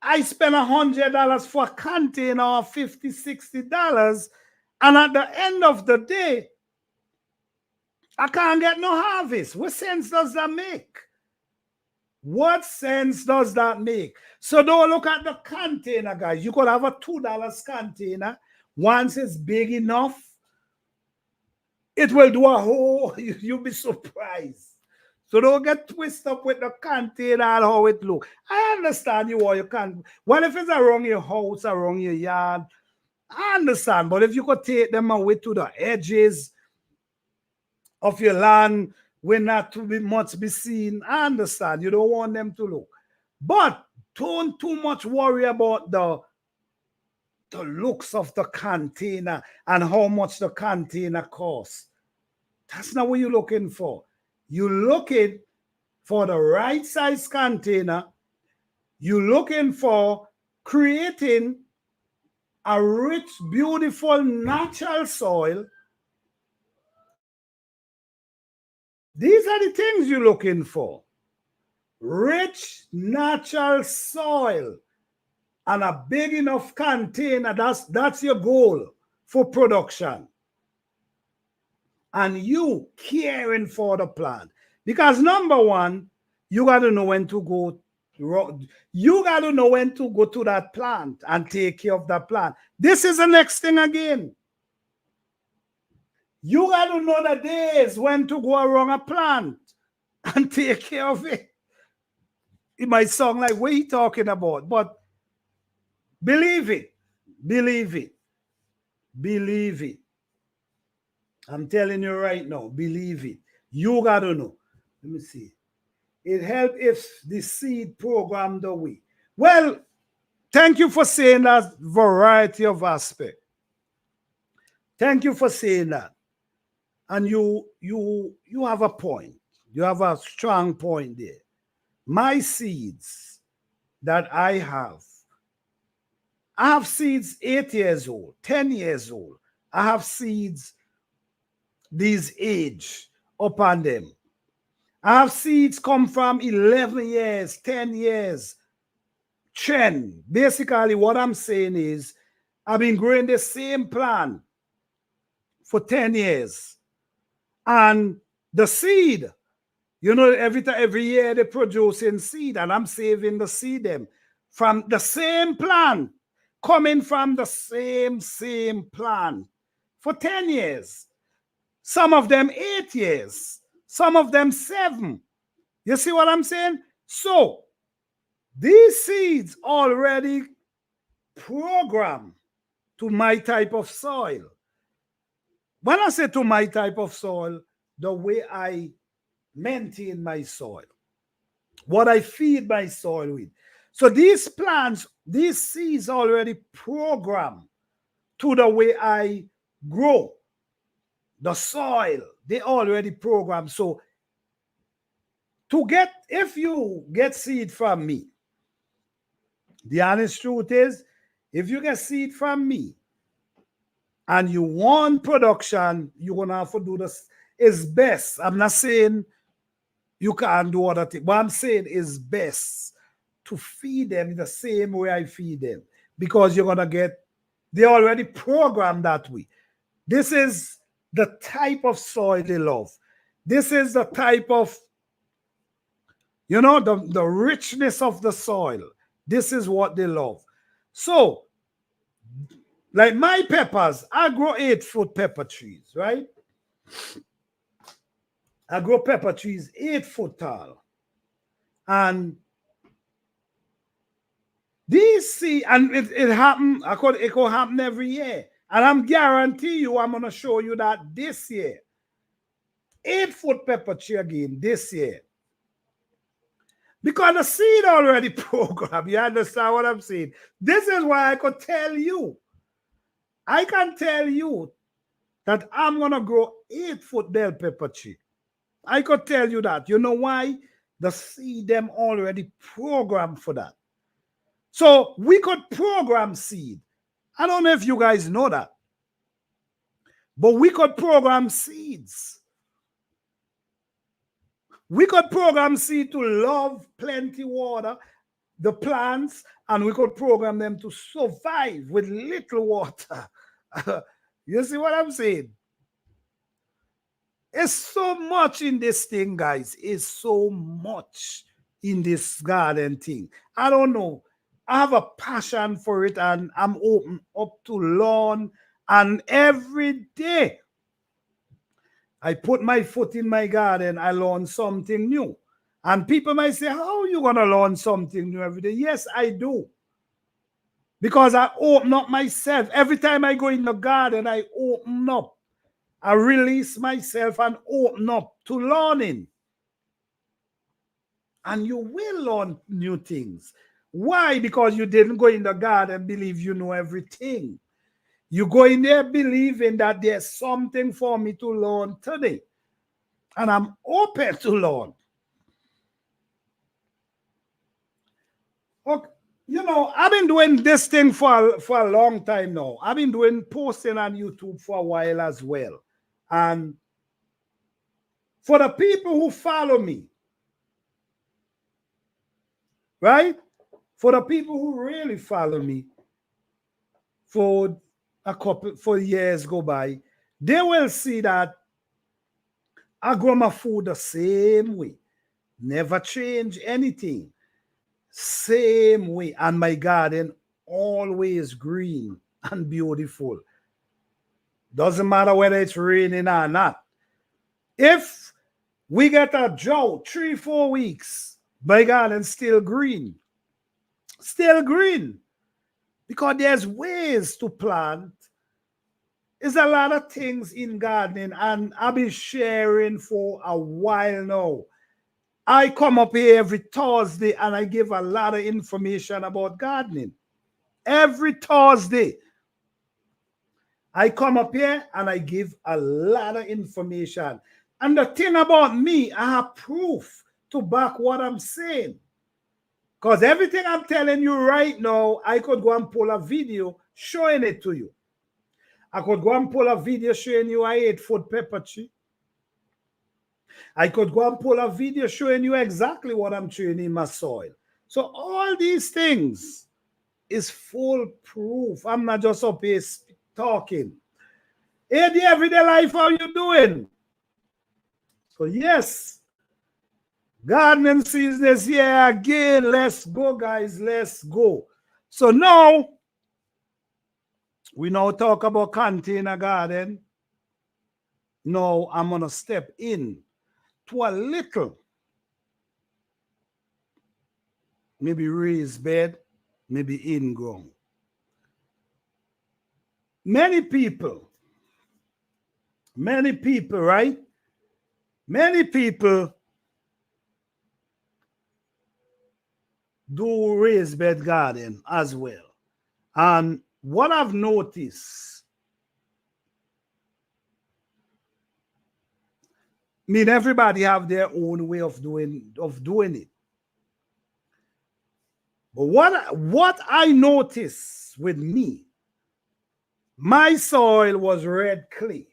A: I spend $100 for a container of $50, $60, and at the end of the day, I can't get no harvest. What sense does that make? What sense does that make? So don't look at the container, guys. You could have a $2 container. Once it's big enough, it will do a whole... You'll be surprised. So don't get twisted up with the container and how it look. I understand you, or you can't. Well, if it's around your house, around your yard, I understand. But if you could take them away to the edges of your land where not too much be seen, I understand. You don't want them to look. But don't too much worry about the looks of the container and how much the container costs. That's not what you're looking for. You're looking for the right size container. You're looking for creating a rich, beautiful, natural soil. These are the things you're looking for. Rich, natural soil and a big enough container. That's your goal for production. And you caring for the plant. Because number one, you got to know when to go. You got to know when to go to that plant and take care of that plant. This is the next thing again. You got to know the days when to go around a plant and take care of it. It might sound like what he talking about, but believe it. Believe it. Believe it. I'm telling you right now, believe it. You got to know. Let me see. It helped if the seed program the way. Well, thank you for saying that variety of aspect. Thank you for saying that. And you have a point. You have a strong point there. My seeds that I have seeds 8 years old, 10 years old. I have seeds these age upon them. I have seeds come from 11 years, 10 years. trend. Basically, what I'm saying is I've been growing the same plant for 10 years. And the seed, you know, every year they're producing seed, and I'm saving the seed them from the same plant, coming from the same plant for 10 years. Some of them 8 years, some of them 7. You see what I'm saying? So these seeds already programmed to my type of soil. When I say to my type of soil, the way I maintain my soil, what I feed my soil with. So these plants, these seeds already programmed to the way I grow. The soil, they already programmed. So if you get seed from me, the honest truth is, if you get seed from me and you want production, you're going to have to do this. It's best. I'm not saying you can't do other things. What I'm saying is best to feed them the same way I feed them, because you're going to get, they already programmed that way. This is the type of soil they love. This is the type of, you know, the richness of the soil. This is what they love. So, like my peppers, I grow 8-foot pepper trees, right? I grow pepper trees 8 foot tall. And these see, and it happen, it could happen every year. And I'm guarantee you, I'm going to show you that this year, 8-foot pepper tree again this year. Because the seed already programmed. You understand what I'm saying? This is why I could tell you. I can tell you that I'm going to grow 8-foot bell pepper tree. I could tell you that. You know why? The seed them already programmed for that. So we could program seed. I don't know if you guys know that. But we could program seeds. We could program seed to love plenty water, the plants, and we could program them to survive with little water. You see what I'm saying? It's so much in this thing, guys. It's so much in this garden thing. I don't know. I have a passion for it, and I'm open up to learn. And every day I put my foot in my garden, I learn something new. And people might say, how are you going to learn something new every day? Yes, I do. Because I open up myself. Every time I go in the garden, I open up. I release myself and open up to learning. And you will learn new things. Why? Because you didn't go in the garden and believe you know everything. You go in there believing that there's something for me to learn today. And I'm open to learn. Okay. You know, I've been doing this thing for a long time now. I've been doing posting on YouTube for a while as well. And for the people who follow me, right? For the people who really follow me, for years go by, they will see that I grow my food the same way. Never change anything. Same way. And my garden always green and beautiful. Doesn't matter whether it's raining or not. If we get a drought 3-4 weeks, my garden still green. Still green. Because there's ways to plant. There's a lot of things in gardening, and I've been sharing for a while now. I come up here every Thursday and I give a lot of information about gardening. Every Thursday, I come up here and I give a lot of information. And the thing about me, I have proof to back what I'm saying. Because everything I'm telling you right now, I could go and pull a video showing it to you. I could go and pull a video showing you an 8-foot pepper tree. I could go and pull a video showing you exactly what I'm doing in my soil. So all these things is full proof. I'm not just up here talking. Hey, the everyday life, how you doing? So yes, gardening season is here again. Let's go, guys. Let's go. So now, we now talk about container garden. Now I'm going to step in to a little, maybe raised bed, maybe in-ground. Many people, right? Many people do raised bed garden as well. And what I've noticed, I mean, everybody have their own way of doing it. But what I noticed with me, my soil was red clay,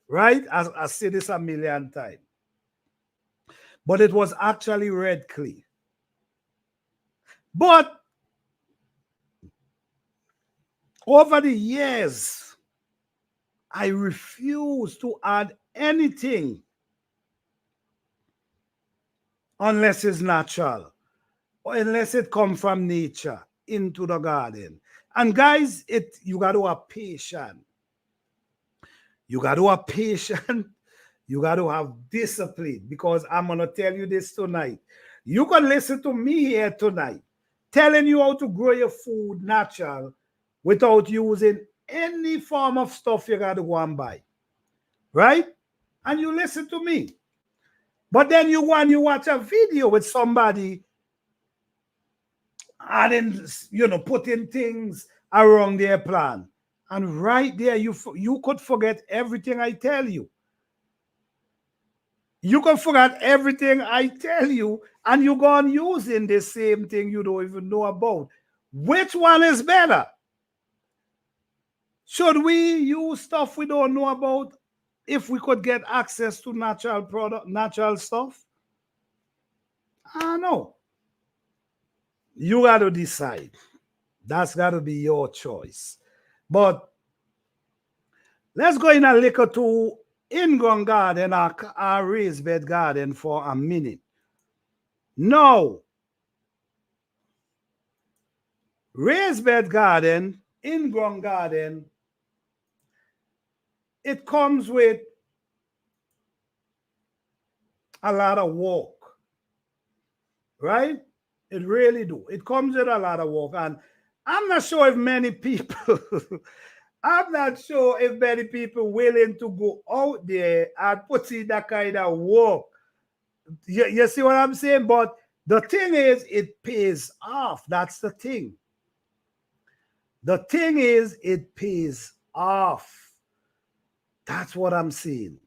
A: right? I say this a million times. But it was actually red clay. But over the years, I refuse to add anything unless it's natural or unless it comes from nature into the garden. And guys, you got to have patience. You got to have patience. You got to have discipline, because I'm going to tell you this tonight. You can listen to me here tonight telling you how to grow your food natural without using any form of stuff you got to go and buy. Right? And you listen to me. But then you watch a video with somebody adding, putting things around their plan. And right there, you could forget everything I tell you. You can forget everything I tell you, and you go on using the same thing you don't even know about. Which one is better? Should we use stuff we don't know about if we could get access to natural stuff? I don't know. You got to decide. That's got to be your choice. But let's go in a little to in-ground garden, our raised bed garden for a minute. Now, raised bed garden, in-ground garden, it comes with a lot of work, right? It really do. It comes with a lot of work, and I'm not sure if many people willing to go out there and put in that kind of work. You see what I'm saying? But the thing is, it pays off. That's the thing. The thing is, it pays off. That's what I'm saying.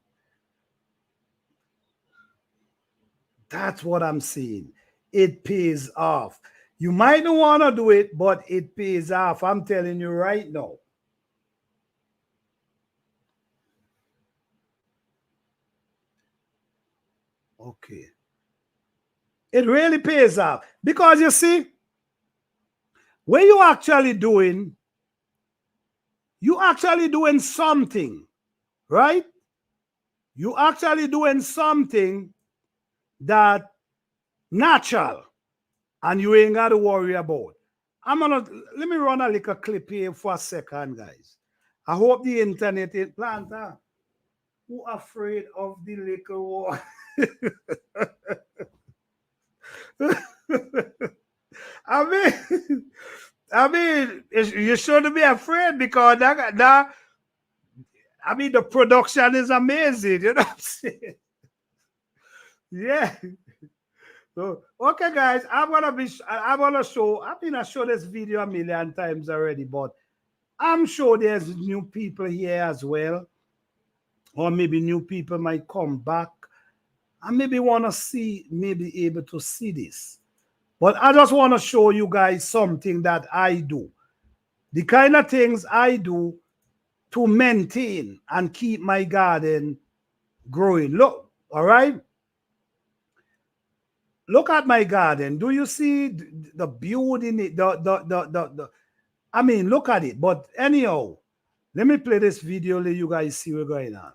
A: That's what I'm saying. It pays off. You might not want to do it, but it pays off. I'm telling you right now. Okay. It really pays off. Because you see, when you're actually doing something, right? You're actually doing something that natural, and you ain't got to worry about. Let me run a little clip here for a second, guys. I hope the internet is planter. Who afraid of the little war? I mean, you shouldn't be afraid, because the production is amazing. You know what I'm saying? Yeah. So, okay, guys, I showed this video a million times already, but I'm sure there's new people here as well. Or maybe new people might come back and maybe want to see, maybe able to see this. But I just want to show you guys something that I do. The kind of things I do to maintain and keep my garden growing. Look, all right? Look at my garden. Do you see the beauty in it? I mean, look at it. But anyhow, let me play this video. Let you guys see what's going on.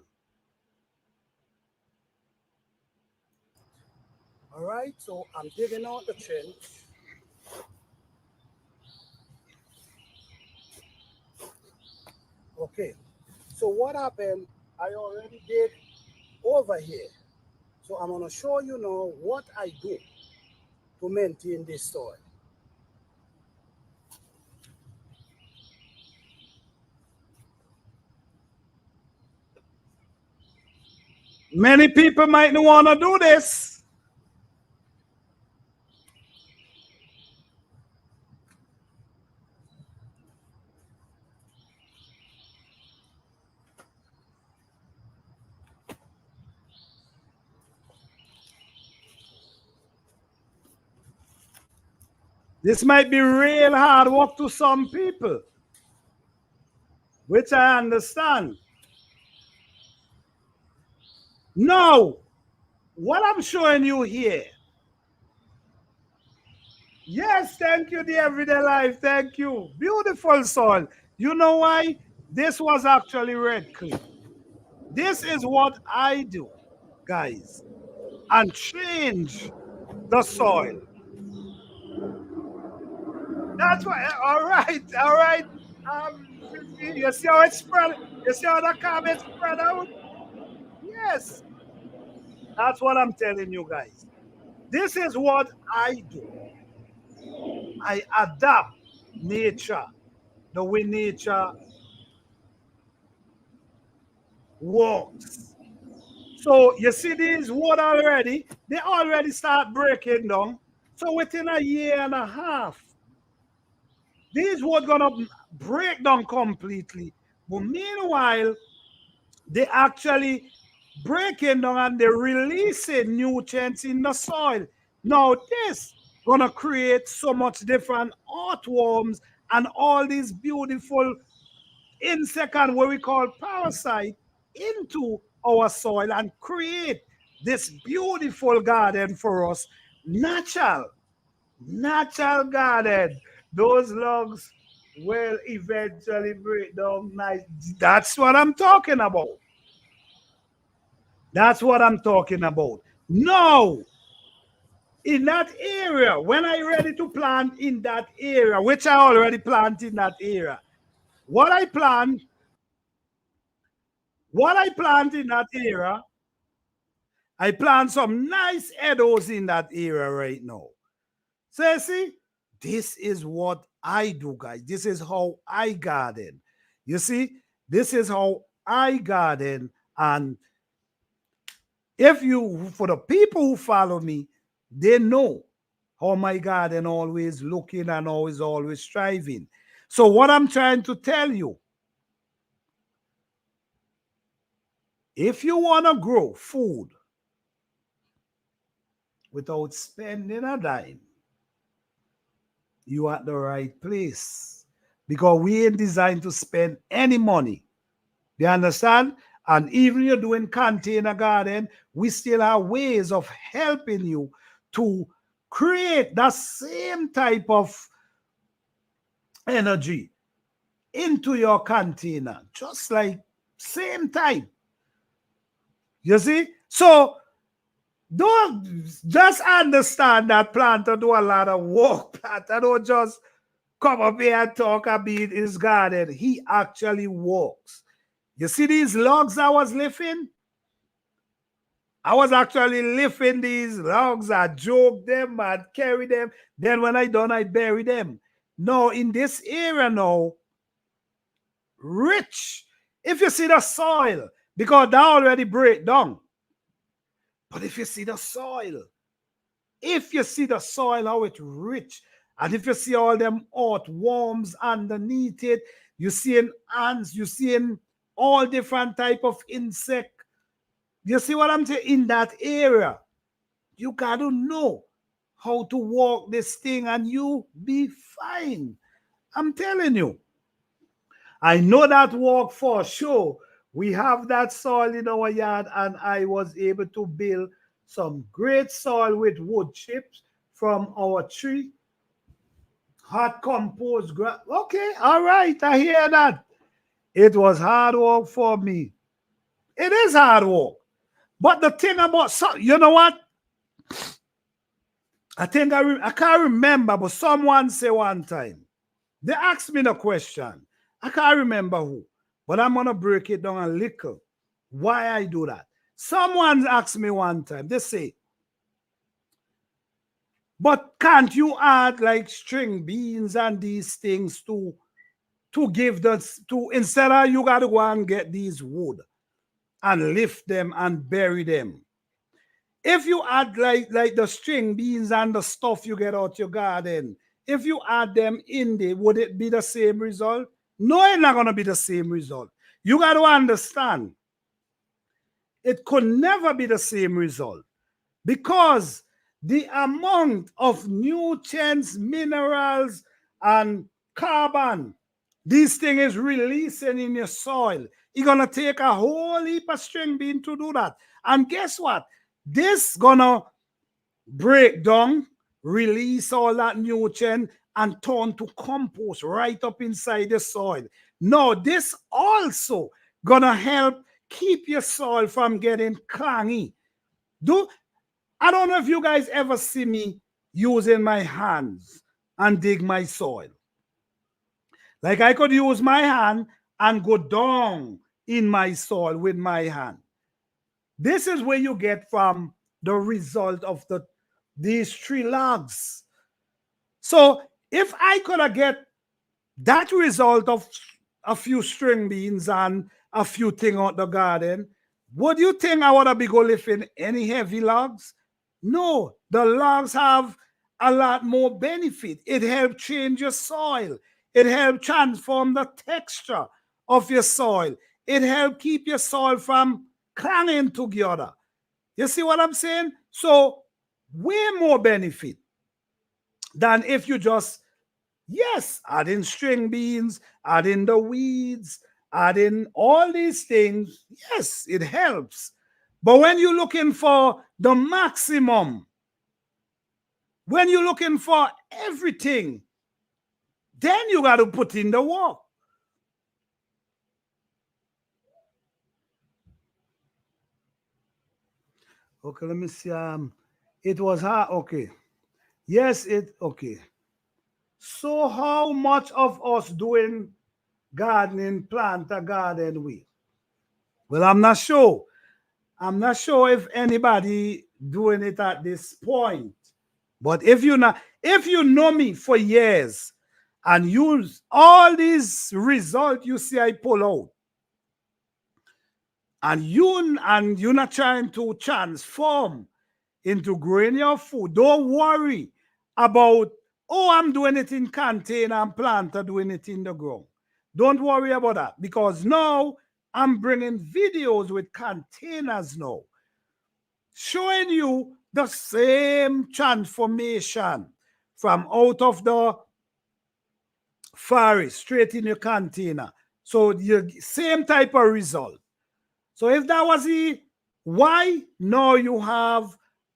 B: All right, so I'm digging out the trench. Okay, so what happened, I already did over here. So I'm gonna show you now what I do to maintain this soil.
A: Many people might not want to do this. This might be real hard work to some people, which I understand. Now, what I'm showing you here. Yes, thank you, the everyday life. Thank you. Beautiful soil. You know why? This was actually red clay. This is what I do, guys, and change the soil. That's why. All right, all right. You see how it's spread? You see how the carpet spread out? Yes, that's what I'm telling you guys. This is what I do. I adapt nature, the way nature works. So you see these wood already, they already start breaking down. So within a year and a half, these wood gonna break down completely. But meanwhile, they actually breaking down and they're releasing nutrients in the soil. Now this gonna create so much different earthworms and all these beautiful insect and what we call parasite into our soil and create this beautiful garden for us. Natural garden. Those logs will eventually break down nice. That's what I'm talking about. That's what I'm talking about. Now, in that area, when I ready to plant in that area, which I already planted in that area, what I plant in that area, I plant some nice meadows in that area right now. So you see, this is what I do, guys. This is how I garden. You see, this is how I garden. And if you, for the people who follow me, they know how my garden always looking and always striving. So what I'm trying to tell you, if you want to grow food without spending a dime, you at the right place. Because we ain't designed to spend any money. You understand? And even you're doing container garden, we still have ways of helping you to create that same type of energy into your container, just like same time. You see? So don't just understand that planter do a lot of work. Planter don't just come up here and talk about his garden. He actually works. You see these logs I was lifting? I was actually lifting these logs. I joke them, I'd carry them. Then when I done, I bury them. No, in this area now, rich. If you see the soil, because that already break down. But if you see the soil, how it's rich, and if you see all them earthworms underneath it, you seeing ants, you seeing all different type of insect. You see what I'm saying? In that area, you gotta know how to walk this thing and you be fine. I'm telling you. I know that walk for sure. We have that soil in our yard, and I was able to build some great soil with wood chips from our tree, hot compost ground. Okay, all right, I hear that. It was hard work for me. It is hard work. But the thing about, you know what? I think I can't remember, but someone said one time, they asked me the question. I can't remember who, but I'm going to break it down a little. Why I do that. Someone asked me one time, they say, but can't you add like string beans and these things to give to instead of you got to go and get these wood and lift them and bury them. If you add like the string beans and the stuff you get out your garden, if you add them in there, would it be the same result? No, it's not going to be the same result. You got to understand, it could never be the same result because the amount of nutrients, minerals, and carbon this thing is releasing in your soil. It's going to take a whole heap of string bean to do that. And guess what? This gonna break down, release all that nutrient and turn to compost right up inside the soil. Now, this also gonna help keep your soil from getting clangy. I don't know if you guys ever see me using my hands and dig my soil. Like I could use my hand and go down in my soil with my hand. This is where you get from the result of these tree logs. So if I could get that result of a few string beans and a few things out the garden, would you think I would be going lifting any heavy logs? No, the logs have a lot more benefit. It helps change your soil. It helps transform the texture of your soil. It helps keep your soil from clanging together. You see what I'm saying? So way more benefit than if you just, yes, add in string beans, add in the weeds, add in all these things. Yes, it helps. But when you're looking for the maximum, when you're looking for everything, then you got to put in the work. Okay, let me see. It was hard. Okay. Yes, okay. So how much of us doing gardening, plant a garden with? Well, I'm not sure. I'm not sure if anybody doing it at this point. But if you know me for years and use all these results you see I pull out, and you're not trying to transform into growing your food, don't worry about, oh, I'm doing it in container and planter doing it in the ground. Don't worry about that because now I'm bringing videos with containers now, showing you the same transformation from out of the forest straight in your container. So the same type of result. So if that was the why, now you have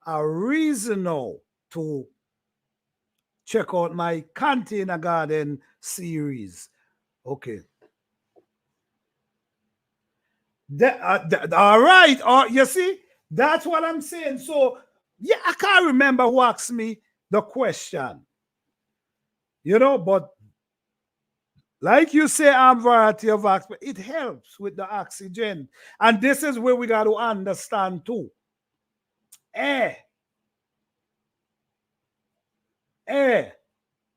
A: a reason now to check out my container garden series. Okay. All right. You see, that's what I'm saying. So, yeah, I can't remember who asked me the question. You know, but like you say, variety of oxygen, it helps with the oxygen. And this is where we got to understand too. Air.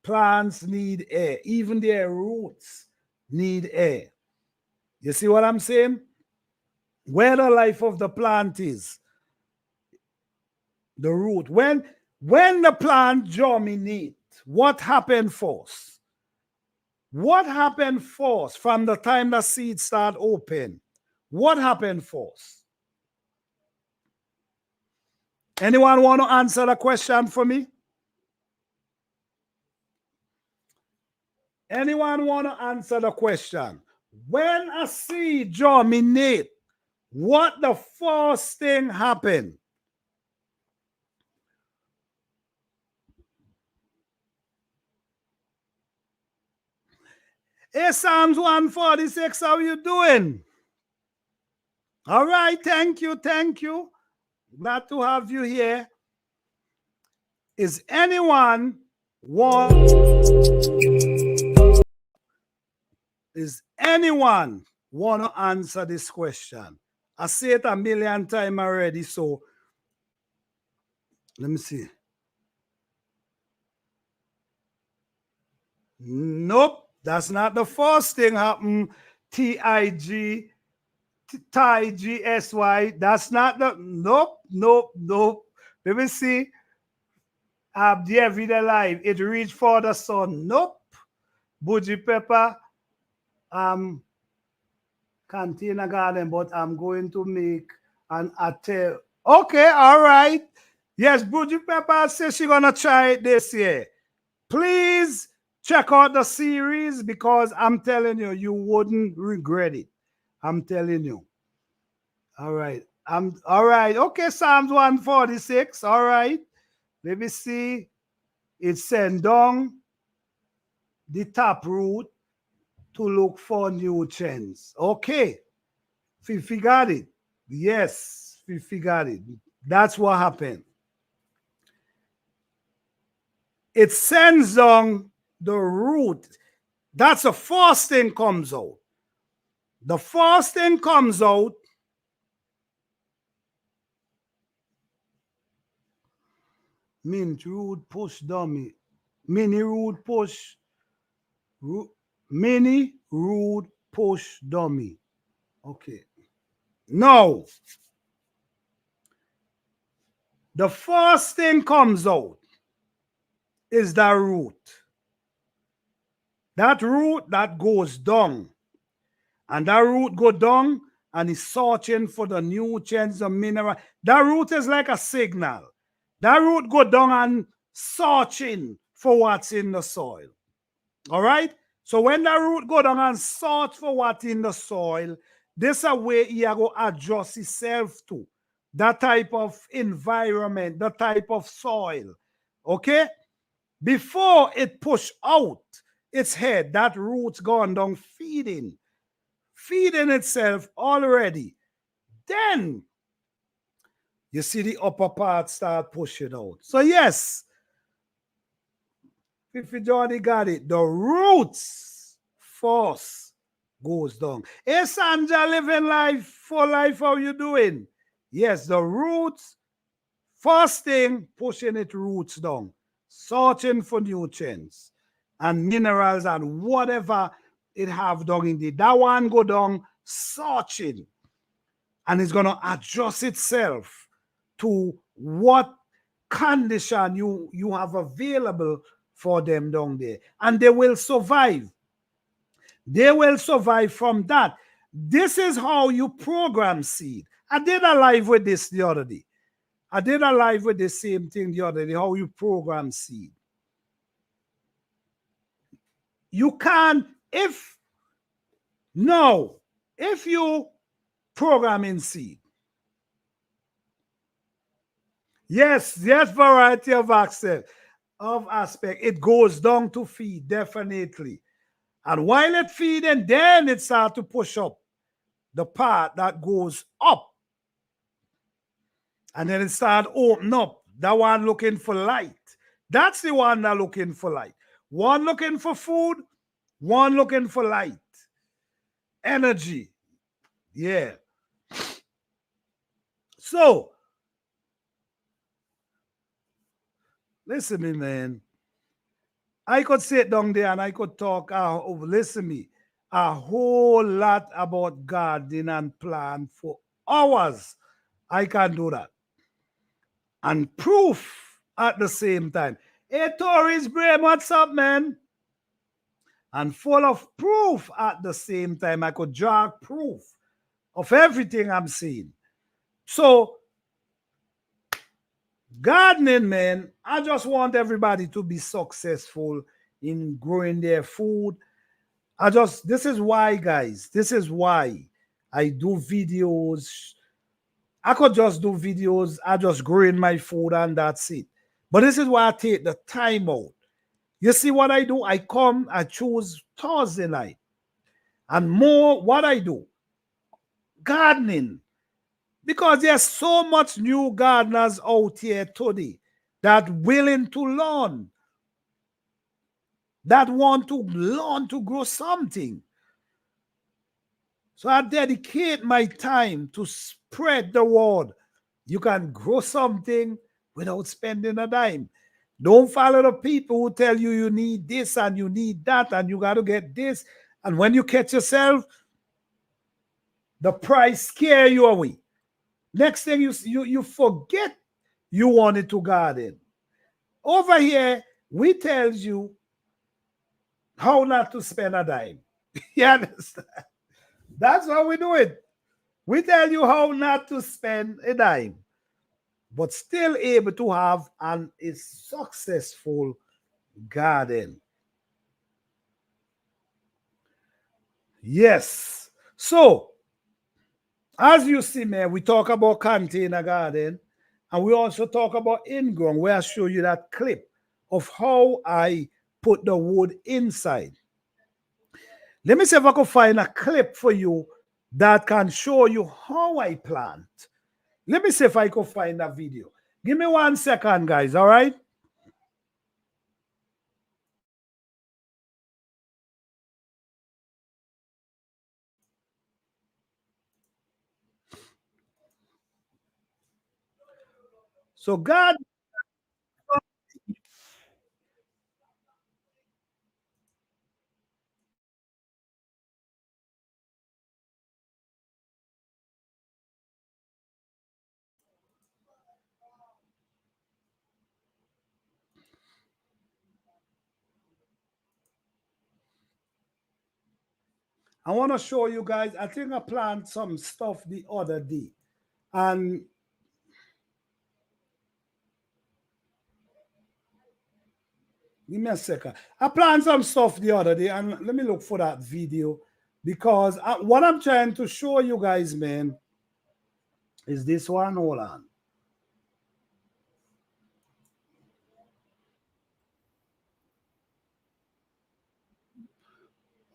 A: Plants need air. Even their roots need air. You see what I'm saying? Where the life of the plant is, the root. When the plant germinate, what happened first? What happened first from the time the seeds start open? What happened first? Anyone want to answer the question for me? Anyone want to answer the question? When a seed germinate, what the first thing happened? Hey, Psalms 146, how you doing? All right, thank you, thank you. Glad to have you here. Is anyone want to answer this question? I say it a million times already, so let me see. Nope, that's not the first thing happened. TIG, TIGSY, that's not the, nope. Let me see. The everyday life, it reached for the sun. Nope. Buji Pepper, container garden, but I'm going to make an atel. Okay, all right. Yes, Buji Pepper says she's gonna try it this year. Please check out the series because I'm telling you, you wouldn't regret it. I'm telling you. All right. All right. Okay, Psalms 146. All right. Let me see. It's sent down the taproot to look for nutrients. Okay. Fifi got it. Yes, Fifi got it. That's what happened. It sends down the root. That's the first thing comes out. The first thing comes out. Mint root push dummy. Mini root push. Mini root push dummy. Okay. Now, the first thing comes out is the root. That root that goes down. And that root go down and is searching for the nutrients, the mineral. That root is like a signal. That root go down and searching for what's in the soil. All right? So when that root go down and search for what's in the soil, this is a way he go adjust himself to that type of environment, that type of soil. Okay? Before it push out its head, that root's gone down feeding itself already. Then you see the upper part start pushing out. So yes, if you already got it, the roots force goes down. Hey Sandra, living life, full life, how you doing? Yes, the roots, first thing, pushing its roots down, searching for nutrients and minerals and whatever it have down in the, that one go down searching, and it's going to adjust itself to what condition you have available for them down there, and they will survive. They will survive from that. This is how you program seed. I did a live with this the other day. I did a live with the same thing the other day, how you program seed. You can, if you program in seed, yes, variety of aspect, it goes down to feed, definitely. And while it feeding, then it starts to push up the part that goes up. And then it starts open up. That one looking for light. That's the one that looking for light. One looking for food, one looking for light. Energy. Yeah. So, listen me, man. I could sit down there and I could talk, listen me, a whole lot about gardening and plant for hours. I can do that. And proof at the same time. Hey, Tories Brain, what's up, man? And full of proof at the same time. I could draw proof of everything I'm seeing. So, gardening, man, I just want everybody to be successful in growing their food. This is why, guys, this is why I do videos. I could just do videos. I just growing my food and that's it. But this is why I take the time out. You see what I do? I choose Thursday night. And more what I do, gardening. Because there's so much new gardeners out here today that willing to learn, that want to learn to grow something. So I dedicate my time to spread the word. You can grow something without spending a dime. Don't follow the people who tell you you need this and you need that and you got to get this. And when you catch yourself, the price scare you away. Next thing you forget you wanted to garden. Over here, we tell you how not to spend a dime. You understand? That's how we do it. We tell you how not to spend a dime, but still able to have a successful garden. Yes. So, as you see, man, we talk about container garden, and we also talk about in-ground, where I show you that clip of how I put the wood inside. Let me see if I can find a clip for you that can show you how I plant. Let me see if I can find that video. Give me 1 second, guys, all right? So God, I want to show you guys, I think I planted some stuff the other day. And give me a second. I planted some stuff the other day, and let me look for that video, because what I'm trying to show you guys, man, is this one. Hold on.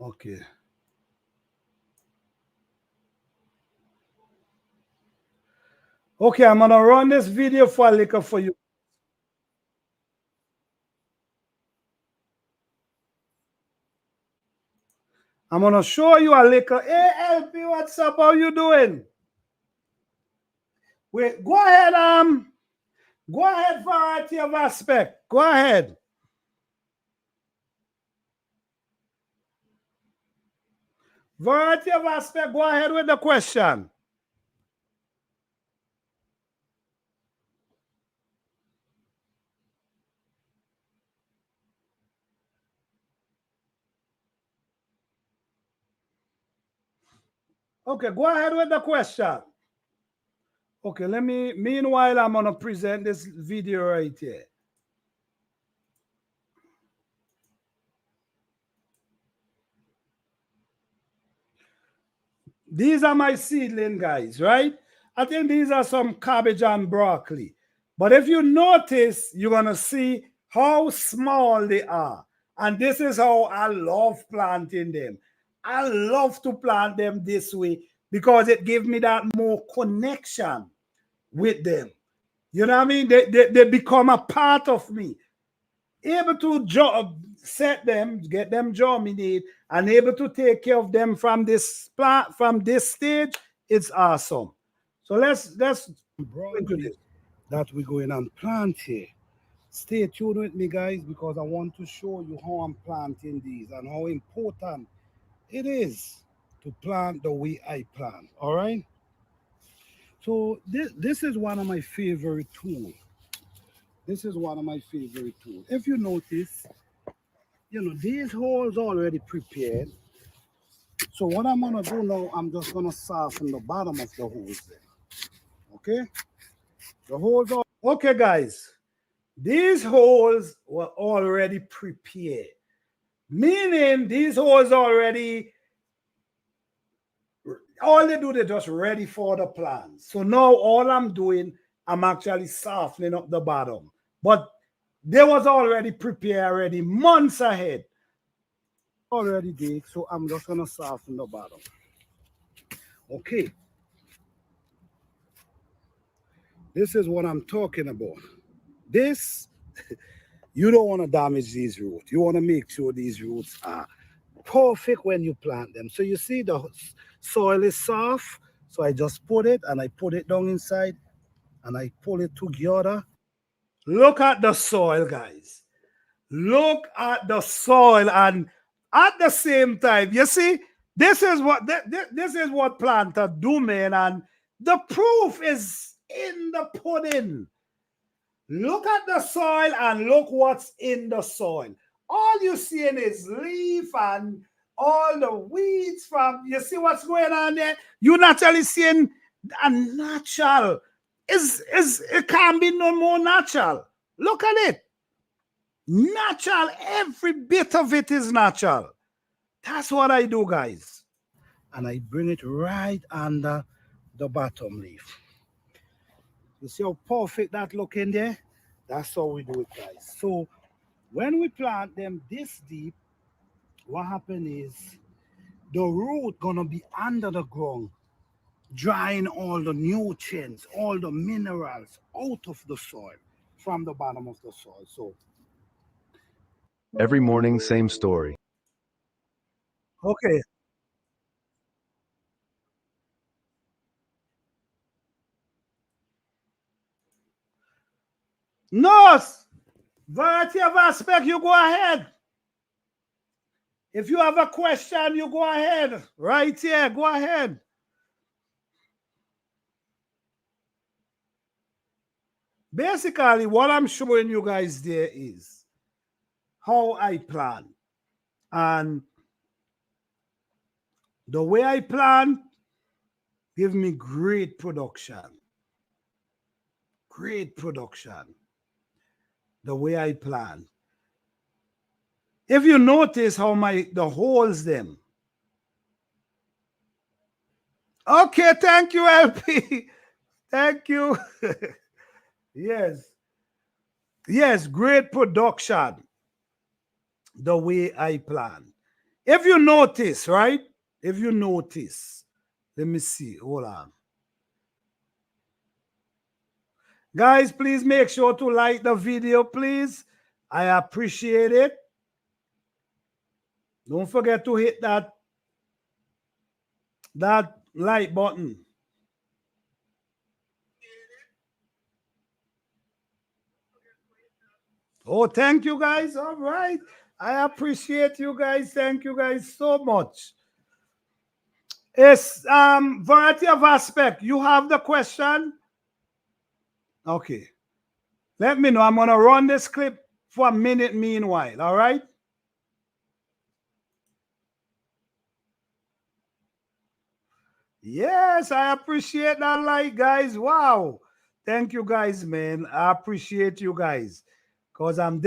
A: Okay. Okay, I'm gonna run this video for a little for you. I'm gonna show you a little. Hey, LP, what's up? How you doing? Wait, go ahead, variety of aspect. Go ahead. Variety of aspect, go ahead with the question. Okay, go ahead with the question. Okay, meanwhile, I'm gonna present this video right here. These are my seedling, guys, right? I think these are some cabbage and broccoli. But if you notice, you're gonna see how small they are. And this is how I love planting them. I love to plant them this way because it gives me that more connection with them. You know what I mean? They become a part of me. Able to set them, get them germinate, and able to take care of them from this plant, from this stage, it's awesome. So let's go into this. That we're going and plant here. Stay tuned with me, guys, because I want to show you how I'm planting these and how important it is to plant the way I plant. All right. So this is one of my favorite tools. This is one of my favorite tools. If you notice, you know, these holes already prepared. So what I'm gonna do now, I'm just gonna soften the bottom of the holes there. Okay? The holes are okay, guys. These holes were already prepared. Meaning these holes already, all they do, they're just ready for the plant. So now all I'm doing, I'm actually softening up the bottom. But they was already prepared already months ahead.
B: already baked, so I'm just gonna soften the bottom. Okay. This is what I'm talking about. This, you don't want to damage these roots. You want to make sure these roots are perfect when you plant them. So you see the soil is soft. So I just put it and I put it down inside and I pull it together.
A: Look at the soil, guys. Look at the soil, and at the same time, you see, this is what planters do, man, and the proof is in the pudding. Look at the soil and look what's in the soil. All you're seeing is leaf and all the weeds from, you see what's going on there? You're naturally seeing a natural. It can't be no more natural. Look at it. Natural. Every bit of it is natural. That's what I do, guys.
B: And I bring it right under the bottom leaf. You see how perfect that look in there? That's how we do it, guys. So when we plant them this deep, what happens is the root gonna be under the ground, drying all the nutrients, all the minerals out of the soil, from the bottom of the soil. So
C: Every morning, same story.
A: Okay. Nurse, variety of aspect, you go ahead. If you have a question, you go ahead. Right here, go ahead. Basically, what I'm showing you guys there is how I plan. And the way I plan give me great production. Great production. The way I plan. If you notice how the holes them. Okay, thank you, LP. Thank you. Yes. Yes, great production. The way I plan. If you notice, right? If you notice, let me see. Hold on. Guys, please make sure to like the video, please. I appreciate it. Don't forget to hit that like button. Oh, thank you guys. All right. I appreciate you guys. Thank you guys so much. It's variety of aspect. You have the question? Okay. Let me know. I'm gonna run this clip for a minute meanwhile. All right. Yes, I appreciate that like, guys. Wow. Thank you guys, man. I appreciate you guys. Because I'm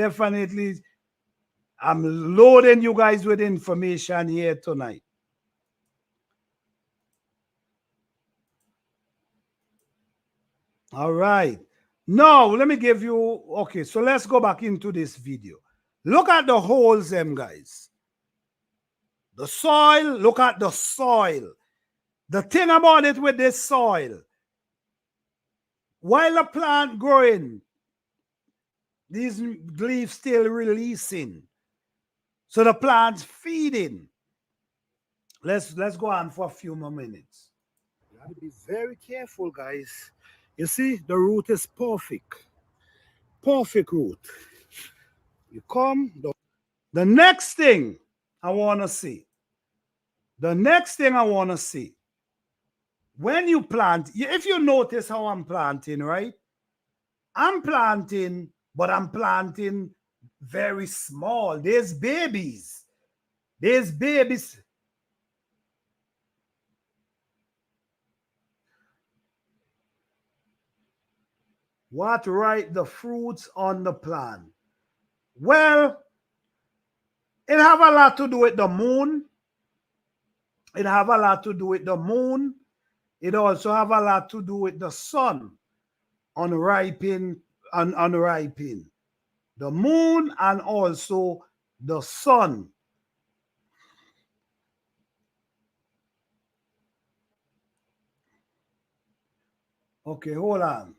A: loading you guys with information here tonight. All right. Now, let me give you, okay, so let's go back into this video. Look at the holes, them guys. The soil, look at the soil. The thing about it with this soil, while the plant growing, these leaves still releasing. So the plant's feeding. Let's go on for a few more minutes.
B: you have to be very careful, guys. You see, the root is perfect. Perfect root. You come,
A: The next thing I want to see. The next thing I want to see. When you plant, if you notice how I'm planting, right? I'm planting, but I'm planting very small. There's babies. There's babies. What write the fruits on the plant? Well, it have a lot to do with the moon. It have a lot to do with the moon. It also have a lot to do with the sun unripening. The moon and also the sun. Okay, hold on.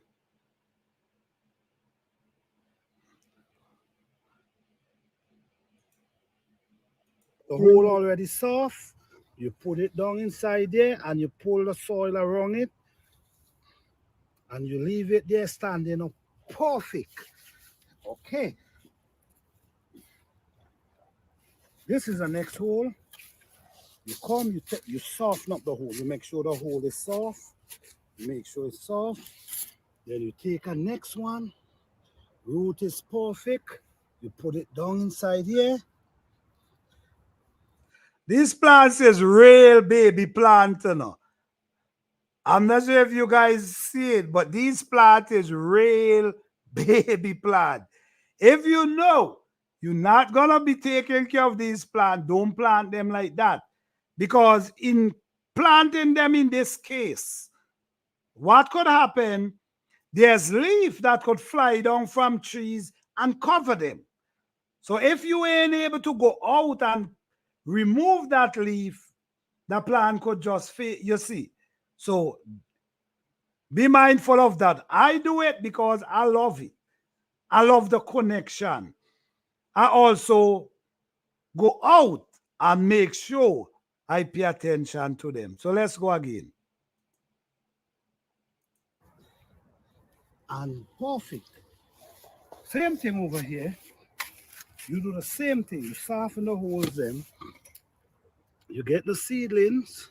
B: The hole already soft. You put it down inside there and you pull the soil around it and you leave it there standing up perfect. Okay. This is the next hole. You come, you soften up the hole. You make sure the hole is soft. Make sure it's soft. Then you take a next one. Root is perfect. You put it down inside here.
A: This plant is real baby plant, you know. I'm not sure if you guys see it, but this plant is real baby plant. If you know you're not gonna be taking care of these plants, don't plant them like that. Because in planting them in this case, what could happen? There's leaf that could fly down from trees and cover them. So if you ain't able to go out and remove that leaf, the plant could just fail, you see. So be mindful of that. I do it because I love it. I love the connection. I also go out and make sure I pay attention to them. So let's go again.
B: And perfect. Same thing over here. You do the same thing. You soften the holes then. You get the seedlings.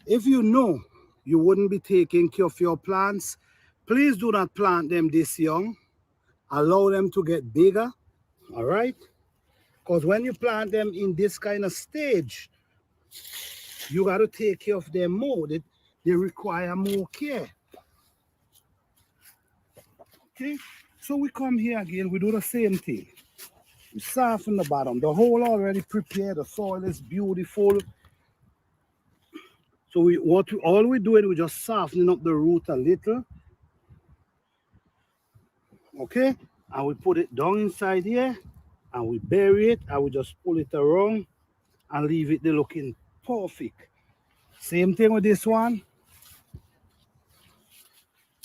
B: If you know you wouldn't be taking care of your plants, please do not plant them this young. Allow them to get bigger, all right? Because when you plant them in this kind of stage, you got to take care of them more. They require more care. Okay, so we come here again, we do the same thing. We soften the bottom. The hole already prepared, the soil is beautiful. So all we're doing, we're just softening up the root a little. Okay, and we put it down inside here and we bury it and we just pull it around and leave it there looking perfect. Same thing with this one.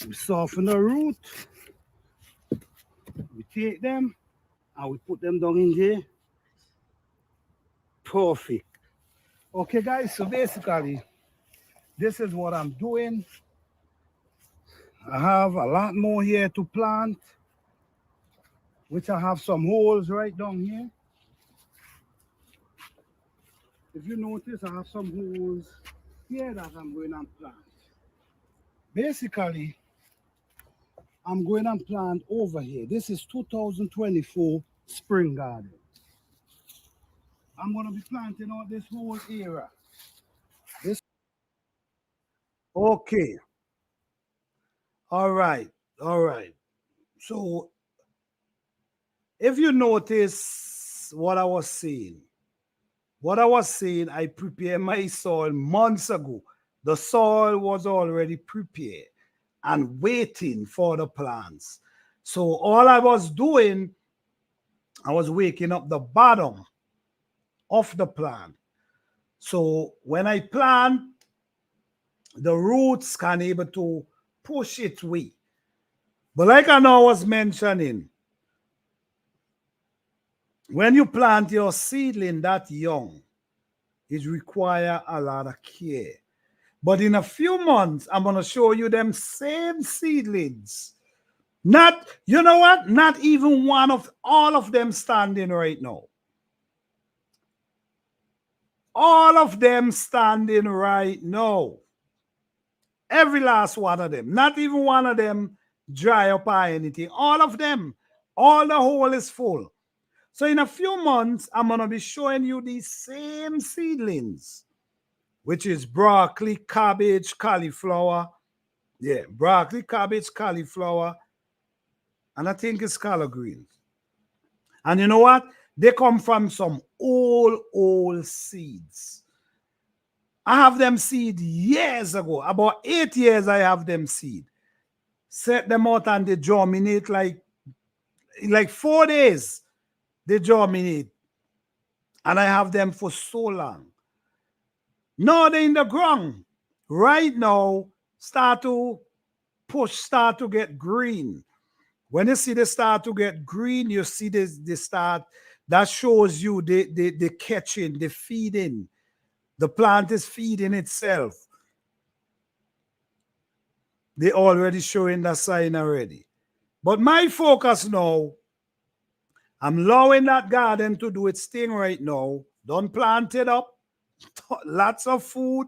B: We soften the root. We take them and we put them down in here. Perfect. Okay guys, so basically this is what I'm doing. I have a lot more here to plant, which I have some holes right down here. If you notice, I have some holes here that I'm going to plant. Basically, I'm going to plant over here. This is 2024 spring garden. I'm going to be planting out this whole area.
A: Okay. All right. All right. So if you notice what I was saying, I prepared my soil months ago. The soil was already prepared and waiting for the plants. So all I was doing, I was waking up the bottom of the plant. So when I plant, the roots can able to push it away. But like I know I was mentioning, when you plant your seedling that young, it requires a lot of care. But in a few months, I'm going to show you them same seedlings. Not, you know what? Not even one of all of them standing right now. All of them standing right now. Every last one of them. Not even one of them dry up or anything. All of them. All the hole is full. So in a few months, I'm going to be showing you these same seedlings, which is broccoli, cabbage, cauliflower. Yeah, broccoli, cabbage, cauliflower, and I think it's collard greens. And you know what? They come from some old seeds. I have them seed years ago. About 8 years I have them seed. Set them out and they germinate like 4 days. They germinate. And I have them for so long. Now they're in the ground. right now start to push, start to get green. When you see they start to get green, you see this they start, that shows you they catching, they feeding. The plant is feeding itself. They already showing that sign already. But my focus now, I'm allowing that garden to do its thing right now. Don't plant it up. Lots of food.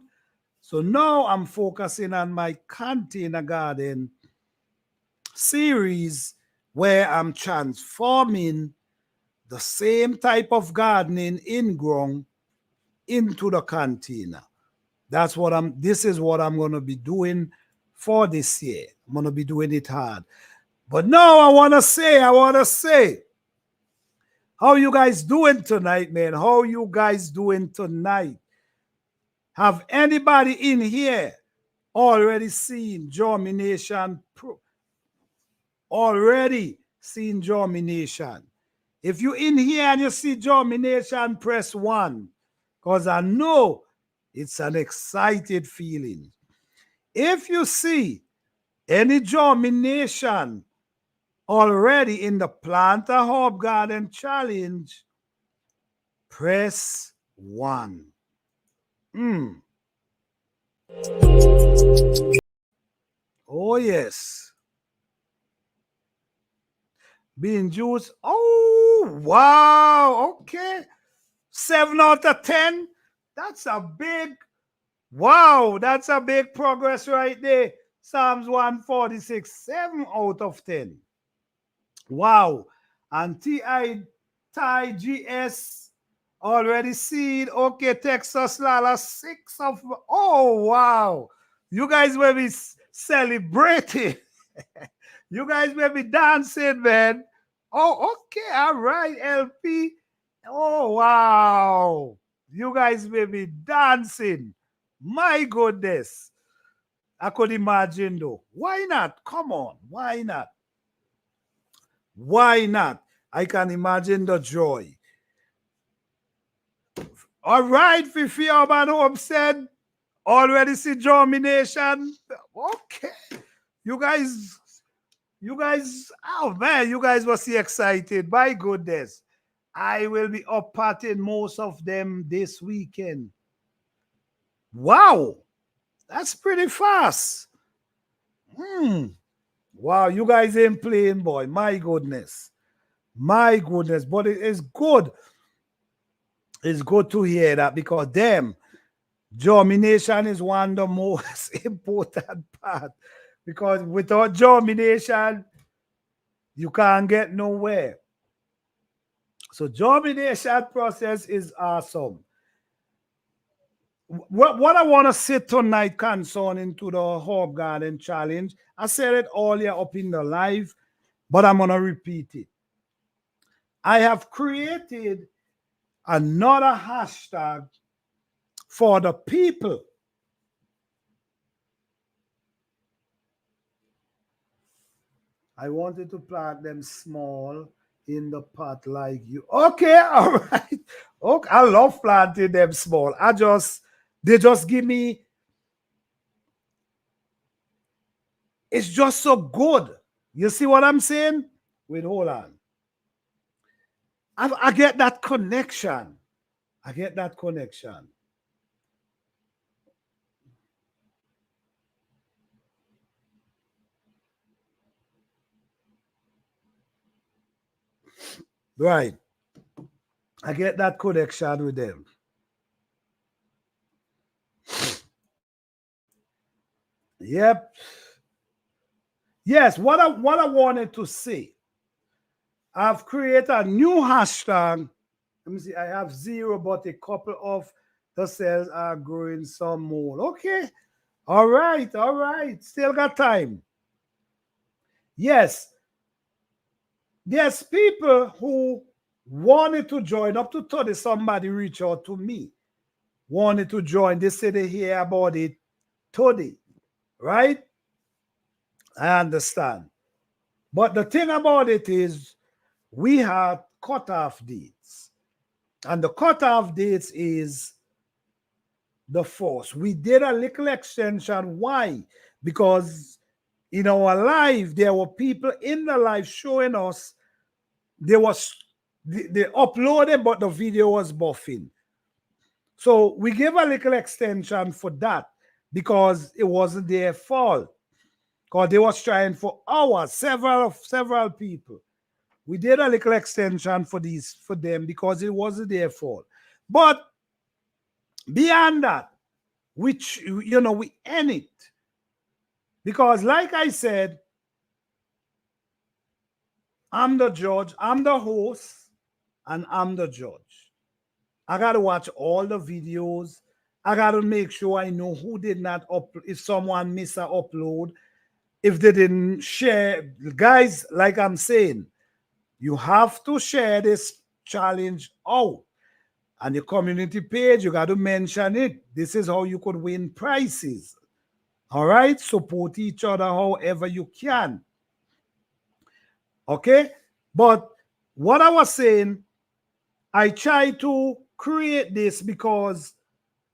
A: So now I'm focusing on my container garden series where I'm transforming the same type of gardening in ground into the container. This is what I'm going to be doing for this year. I'm going to be doing it hard. But now I want to say, how you guys doing tonight, man? How you guys doing tonight? Have anybody in here already seen germination? Already seen germination? If you're in here and you see germination, press 1. Because I know it's an excited feeling. If you see any germination already in the Plant a Herb Garden Challenge, press 1. Oh, yes. Bean juice. Oh, wow. Okay. 7 out of 10. That's a big, wow. That's a big progress right there. Psalms 146, 7 out of 10. Wow. And Ty GS already seen. Okay, Texas Lala, 6 of, oh, wow. You guys will be celebrating. You guys will be dancing, man. Oh, okay. All right, LP. Oh, wow. You guys will be dancing. My goodness. I could imagine though. Why not? Come on. Why not? Why not? I can imagine the joy. All right, Fifi Urban Hope said, already see germination. Okay. You guys, oh man, you guys must be excited. My goodness. I will be up partying most of them this weekend. Wow. That's pretty fast. Wow, you guys ain't playing, boy. My goodness. My goodness. But it is good. It's good to hear that because germination is one of the most important part. Because without germination, you can't get nowhere. So germination process is awesome. What I want to say tonight concerning to the Herb Garden Challenge, I said it earlier up in the live, but I'm going to repeat it. I have created another hashtag for the people. I wanted to plant them small in the pot like you. Okay, all right. Okay, I love planting them small. They just give me, it's just so good. You see what I'm saying? Wait, hold on. I get that connection. I get that connection. Right. I get that connection with them. Yep. Yes, what I wanted to say, I've created a new hashtag. Let me see, I have 0, but a couple of the cells are growing some more. Okay. All right. All right. Still got time. Yes. There's people who wanted to join. Up to 30, somebody reached out to me. Wanted to join. They said they hear about it today. Right? I understand. But the thing about it is we have cutoff dates. And the cutoff dates is the force. We did a little extension. Why? Because in our live, there were people in the live showing us they uploaded, but the video was buffing. So we gave a little extension for that because it wasn't their fault. Because they was trying for hours, several people. We did a little extension for them because it wasn't their fault. But beyond that, which we end it. Because like I said, I'm the judge, I'm the host, and I'm the judge. I gotta watch all the videos. I gotta make sure I know who did not upload, if someone missed an upload, if they didn't share. Guys, like I'm saying, you have to share this challenge out. On your community page, you got to mention it. This is how you could win prizes. All right? Support each other however you can. Okay? But what I was saying, I try to create this because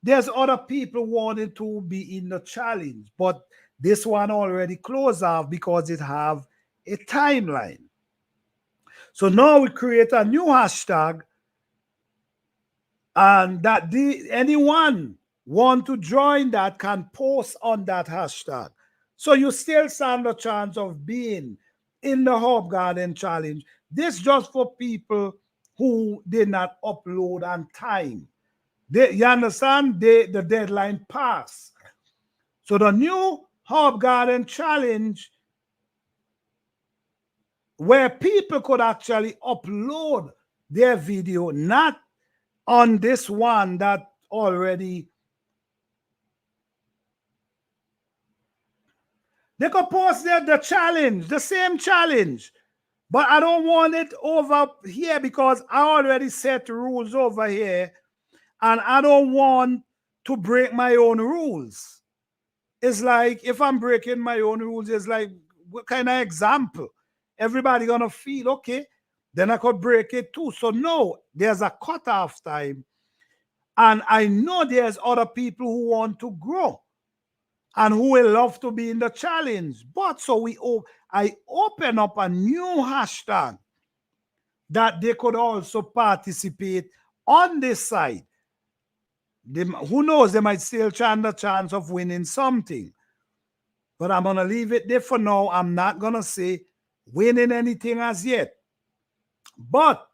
A: there's other people wanting to be in the challenge. But this one already closed off because it have a timeline. So now we create a new hashtag, and that anyone want to join that can post on that hashtag. So you still stand a chance of being in the Herb Garden Challenge. This just for people who did not upload on time. You understand? The deadline passed. So the new Herb Garden Challenge, where people could actually upload their video, not on this one that already. They could post the challenge, the same challenge. But I don't want it over here because I already set rules over here. And I don't want to break my own rules. It's like, if I'm breaking my own rules, it's like, what kind of example? Everybody gonna feel, okay, then I could break it too. So no, there's a cutoff time. And I know there's other people who want to grow and who will love to be in the challenge. But so I open up a new hashtag that they could also participate on this side. Who knows, they might still stand a chance of winning something. But I'm going to leave it there for now. I'm not going to say winning anything as yet. But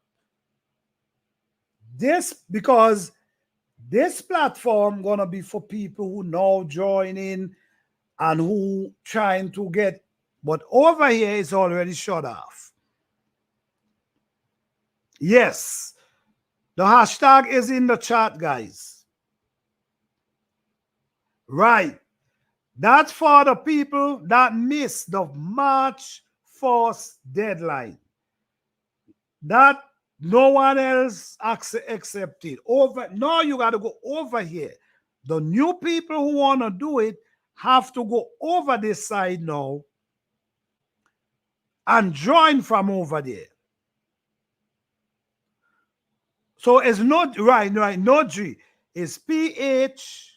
A: because this platform going to be for people who now join in and who trying to get, but over here it's already shut off. Yes, the hashtag is in the chat, guys. Right. That's for the people that missed the March 1st deadline. That no one else accepted. Now you got to go over here. The new people who want to do it have to go over this side now and join from over there. So it's not right, no G. It's PH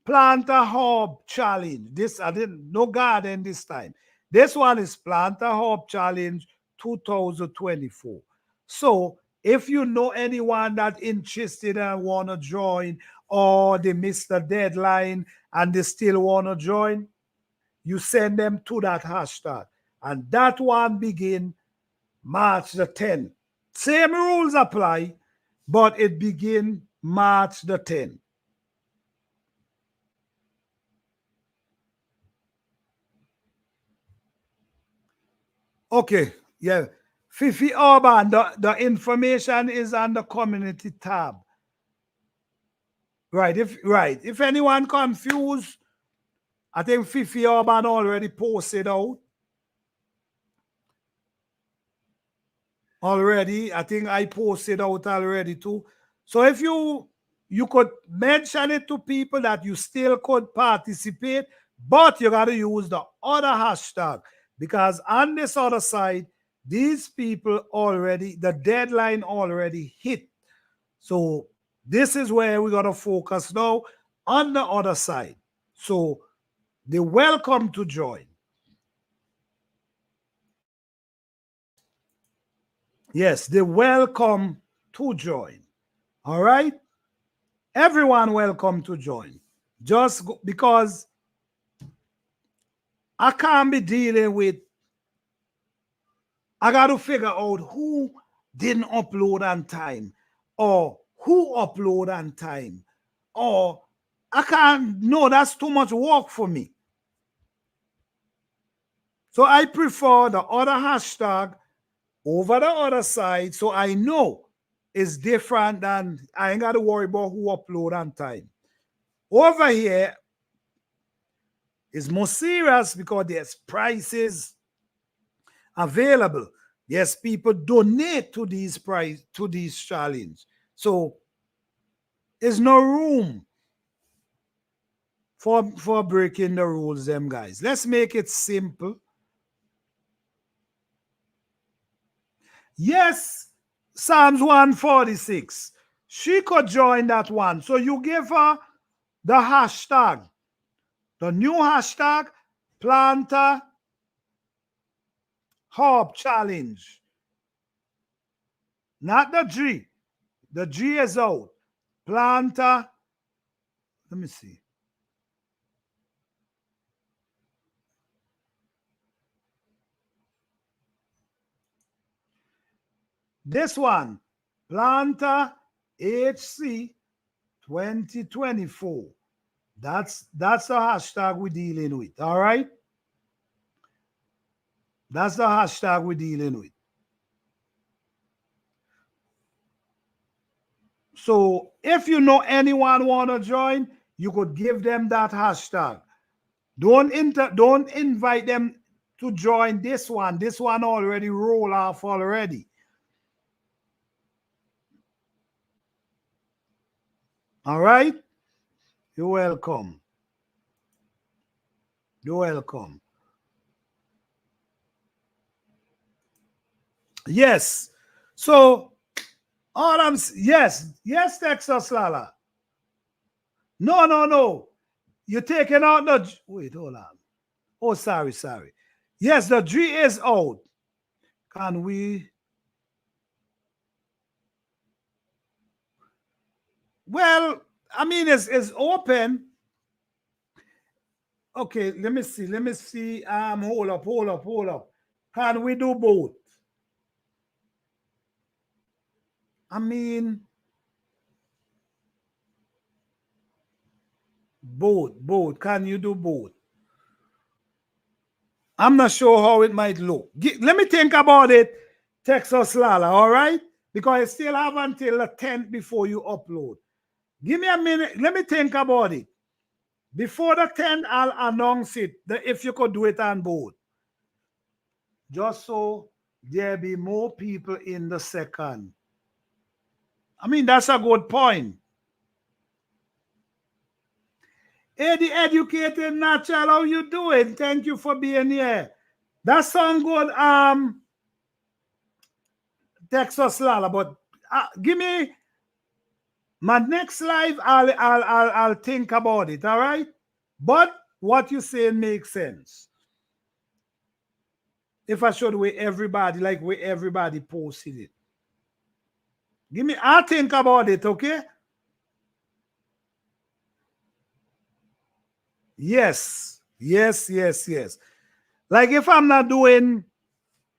A: Plant a Herb Challenge. This I didn't no garden this time. This one is Plant a Herb Challenge 2024. So if you know anyone that's interested and want to join, or they missed the deadline and they still want to join, you send them to that hashtag. And that one begin March the 10th. Same rules apply, but it begin March the 10th. Okay, yeah. Fifi Urban, the information is on the community tab. Right, if anyone confused, I think Fifi Urban already posted out. Already, I think I posted out already too. So if you could mention it to people that you still could participate, but you got to use the other hashtag, because on this other side, these people already, the deadline already hit. So this is where we got to focus now on the other side. So they're welcome to join. Yes, they're welcome to join. All right? Everyone welcome to join. Just because I can't be dealing with, I got to figure out who didn't upload on time or who upload on time. Or I can't, no, that's too much work for me. So I prefer the other hashtag over the other side, so I know it's different than, I ain't got to worry about who upload on time. Over here is more serious because there's prices available. Yes, people donate to these challenge. So there's no room for breaking the rules, them guys. Let's make it simple. Yes, Psalms 146. She could join that one. So you give her the hashtag, the new hashtag, Planter Hub Challenge. Not the G. The G is out. Planter. Let me see. This one, Planter HC 2024. That's the hashtag we're dealing with. All right. That's the hashtag we're dealing with. So if you know anyone want to join, you could give them that hashtag. Don't invite them to join this one. This one already roll off already. All right? You're welcome. You're welcome. Yes. So yes, Texas Lala. No. You're taking out the, wait, hold on. Oh, sorry. Yes, the G is out. Can we? Well, I mean, it's open. Okay, let me see. Hold up. Can we do both? I mean, both. Can you do both? I'm not sure how it might look. Let me think about it, Texas Lala, all right? Because I still have until the 10th before you upload. Give me a minute. Let me think about it. Before the 10th, I'll announce it, if you could do it on both. Just so there be more people in the second. I mean, that's a good point. Eddie Educated Natural, how you doing? Thank you for being here. That sounds good, Texas Lala, but give me my next live. I'll think about it. All right, but what you saying makes sense. If I should way everybody, like where everybody posted it, I'll think about it. Okay. Yes. Like if I'm not doing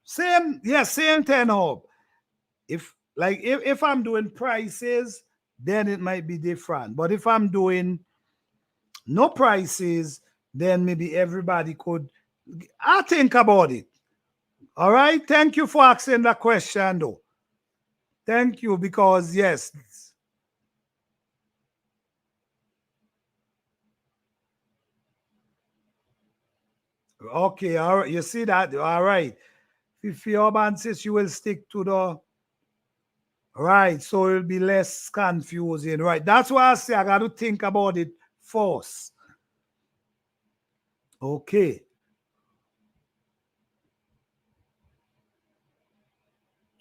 A: same 10 hub. If I'm doing prices, then it might be different. But if I'm doing no prices, then maybe everybody could. I'll think about it. All right. Thank you for asking that question, though. Thank you, because yes. Okay, all right. You see that? All right. If your band says you will stick to the right, so it'll be less confusing. Right. That's why I say I got to think about it first. Okay.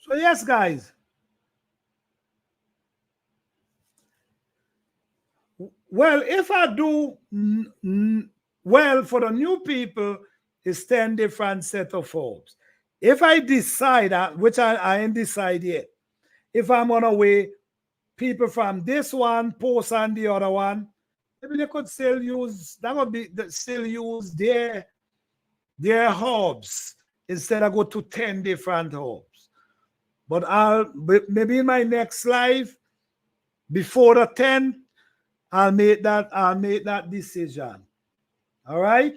A: So yes, guys. Well, if I do well for the new people, it's 10 different set of herbs. If I decide, which I ain't decide yet, if I'm on a way, people from this one post on the other one, maybe they could still use, that would be, still use their herbs instead of go to 10 different herbs. But maybe in my next life, before the 10, I'll make that decision. All right.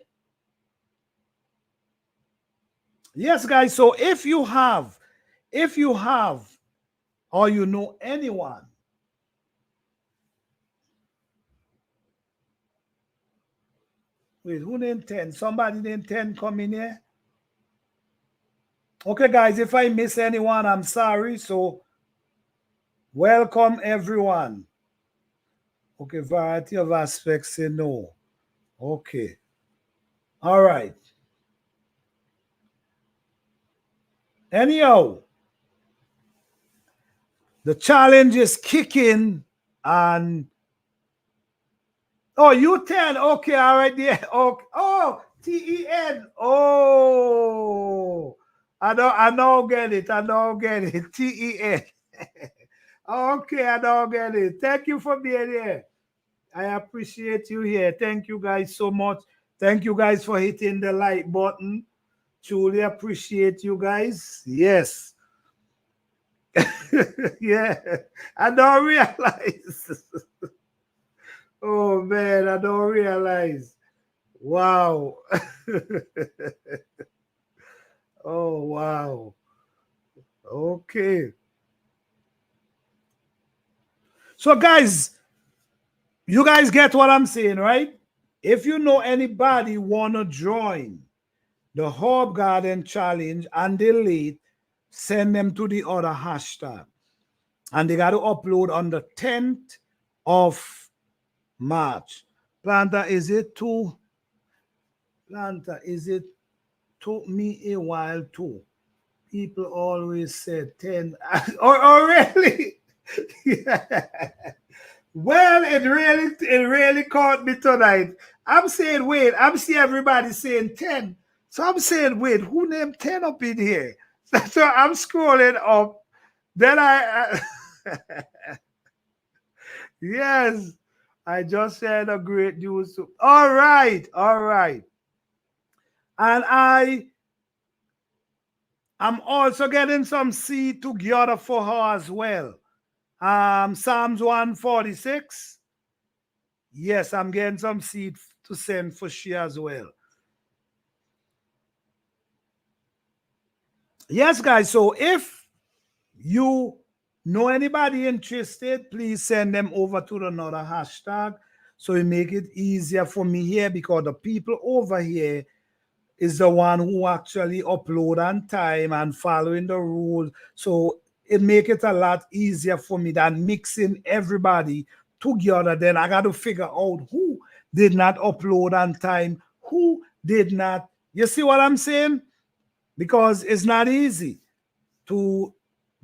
A: Yes, guys. So if you have, or you know anyone, wait, who named 10? Somebody named 10 come in here. Okay, guys, if I miss anyone, I'm sorry. So welcome everyone. Okay, variety of aspects, say no. Okay. All right. Anyhow, the challenge is kicking and oh, you 10. Okay, all right, yeah. Okay. Oh, TEN. Oh, I don't get it. I don't get it. TEN. Okay, I don't get it. Thank you for being here. I appreciate you here. Thank you guys so much. Thank you guys for hitting the like button. Truly appreciate you guys. Yes. Yeah. I don't realize. Oh man, I don't realize. Wow. Oh wow. Okay. So guys, you guys get what I'm saying, right? If you know anybody wanna join the Herb Garden Challenge and they late, send them to the other hashtag. And they got to upload on the 10th of March. Planta, is it too? Planta, is it took me a while too? People always said 10. Oh, really? Yeah. Well, it really caught me tonight. I'm saying, wait, I'm seeing everybody saying 10. So I'm saying, wait, who named 10 up in here? So I'm scrolling up. Then yes, I just said a great news. All right, all right. And I'm also getting some seed together for her as well. Psalms 146. Yes, I'm getting some seed to send for she as well. Yes, guys. So if you know anybody interested, please send them over to another hashtag so it make it easier for me here, because the people over here is the one who actually upload on time and following the rules. So it make it a lot easier for me than mixing everybody together. Then I got to figure out who did not upload on time, who did not. You see what I'm saying? Because it's not easy to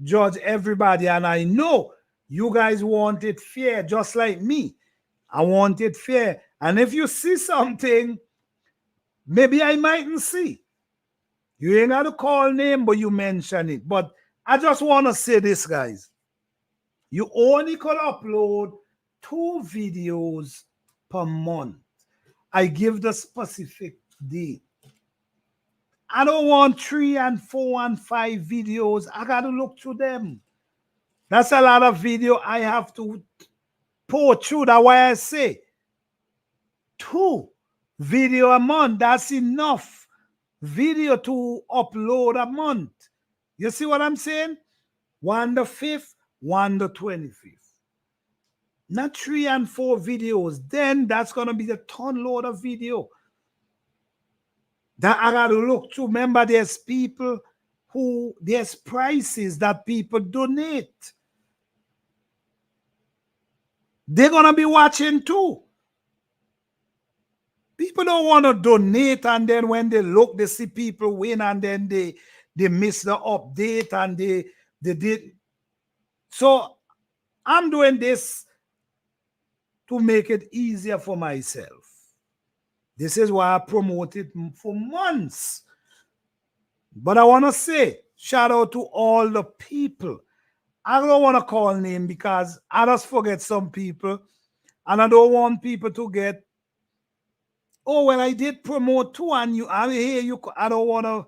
A: judge everybody. And I know you guys want it fair, just like me. I want it fair. And if you see something, maybe I mightn't see. You ain't got to call name, but you mention it. But I just want to say this, guys. You only can upload 2 videos per month. I give the specific date. I don't want 3 and 4 and 5 videos. I got to look through them. That's a lot of video I have to pour through. That's why I say 2 video a month. That's enough video to upload a month. You see what I'm saying? 1 the 5th, 1 the 25th. Not 3 and 4 videos. Then that's going to be the ton load of video that I got to look to. Remember, there's people who, there's prices that people donate. They're going to be watching too. People don't want to donate, and then when they look, they see people win, and then they miss the update, and they did. So I'm doing this to make it easier for myself. This is why I promote it for months. But I want to say, shout out to all the people. I don't want to call name because I just forget some people. And I don't want people to get, oh, well, I did promote too, and I hear you. I don't want to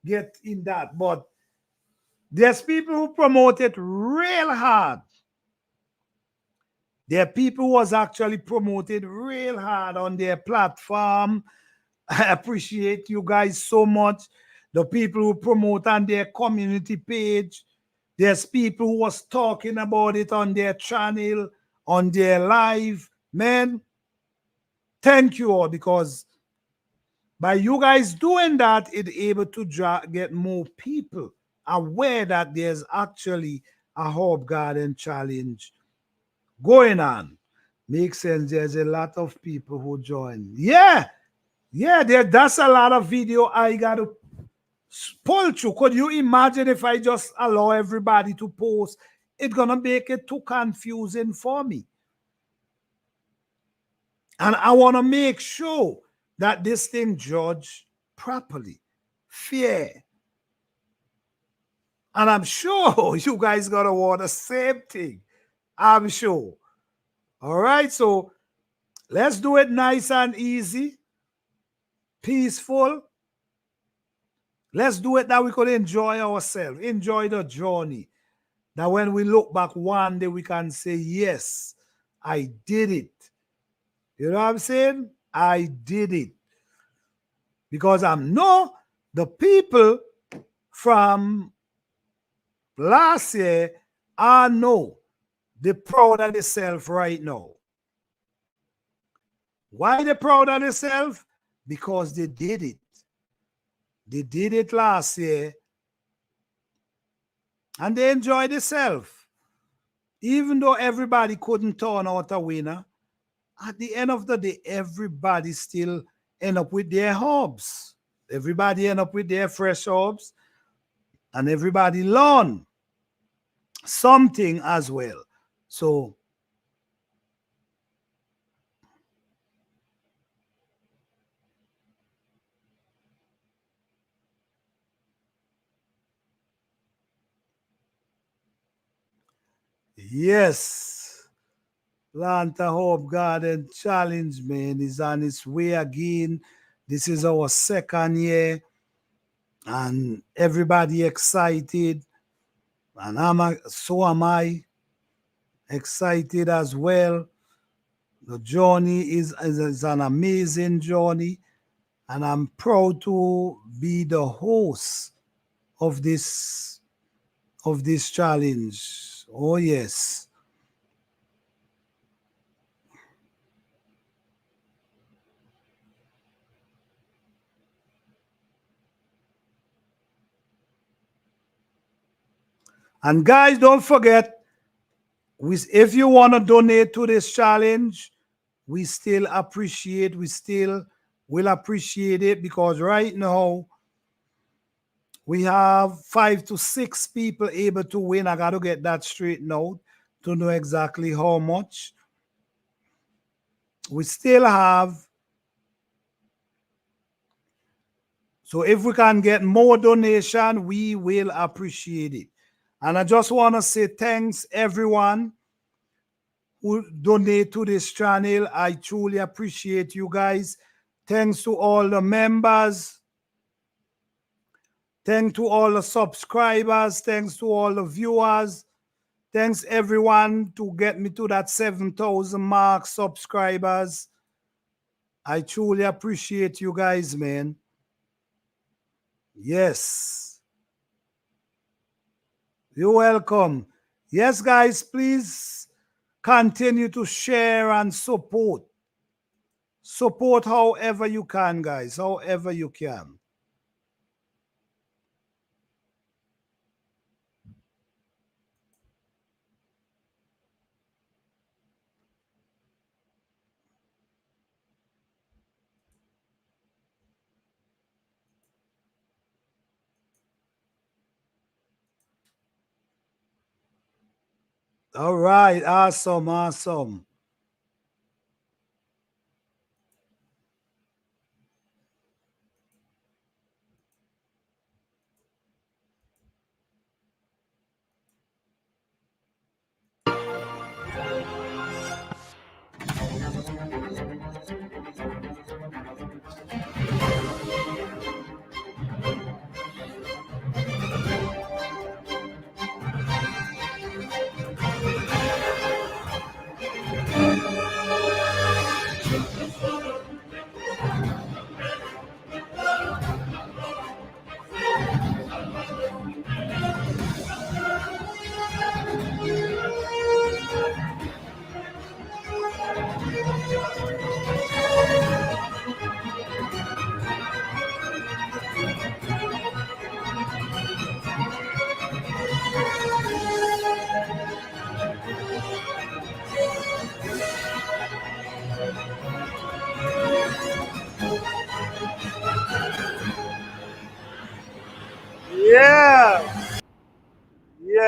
A: get in that. But there's people who promote it real hard. There are people who was actually promoted real hard on their platform. I appreciate you guys so much. The people who promote on their community page. There's people who was talking about it on their channel, on their live. Man, thank you all, because by you guys doing that, it's able to get more people aware that there's actually a Herb Garden challenge going on. Makes sense. There's a lot of people who join. Yeah, that's a lot of video I got to pull through. Could you imagine if I just allow everybody to post? It's going to make it too confusing for me. And I want to make sure that this thing judged properly, fair. And I'm sure you guys got to want the same thing. I'm sure. All right, so let's do it nice and easy, peaceful. Let's do it that we could enjoy ourselves, enjoy the journey. That when we look back one day, we can say, yes, I did it. You know what I'm saying? I did it. Because I know the people from last year, I know they're proud of themselves right now. Why they're proud of themselves? Because they did it. They did it last year and they enjoyed themselves. Even though everybody couldn't turn out a winner, at the end of the day, everybody still end up with their herbs. Everybody end up with their fresh herbs, and everybody learn something as well. So yes, Atlanta Herb Garden Challenge, man, is on its way again. This is our second year, and everybody excited, and so am I excited as well. The journey is an amazing journey, and I'm proud to be the host of this challenge. Oh yes. And guys, don't forget, if you want to donate to this challenge, we still will appreciate it, because right now we have 5 to 6 people able to win. I got to get that straightened out to know exactly how much. We still have. So if we can get more donation, we will appreciate it. And I just want to say thanks everyone who donate to this channel. I truly appreciate you guys. Thanks to all the members. Thanks to all the subscribers. Thanks to all the viewers. Thanks everyone to get me to that 7,000 mark subscribers. I truly appreciate you guys, man. Yes. You're welcome. Yes, guys, please continue to share and support. Support however you can, guys, however you can. All right, awesome, awesome.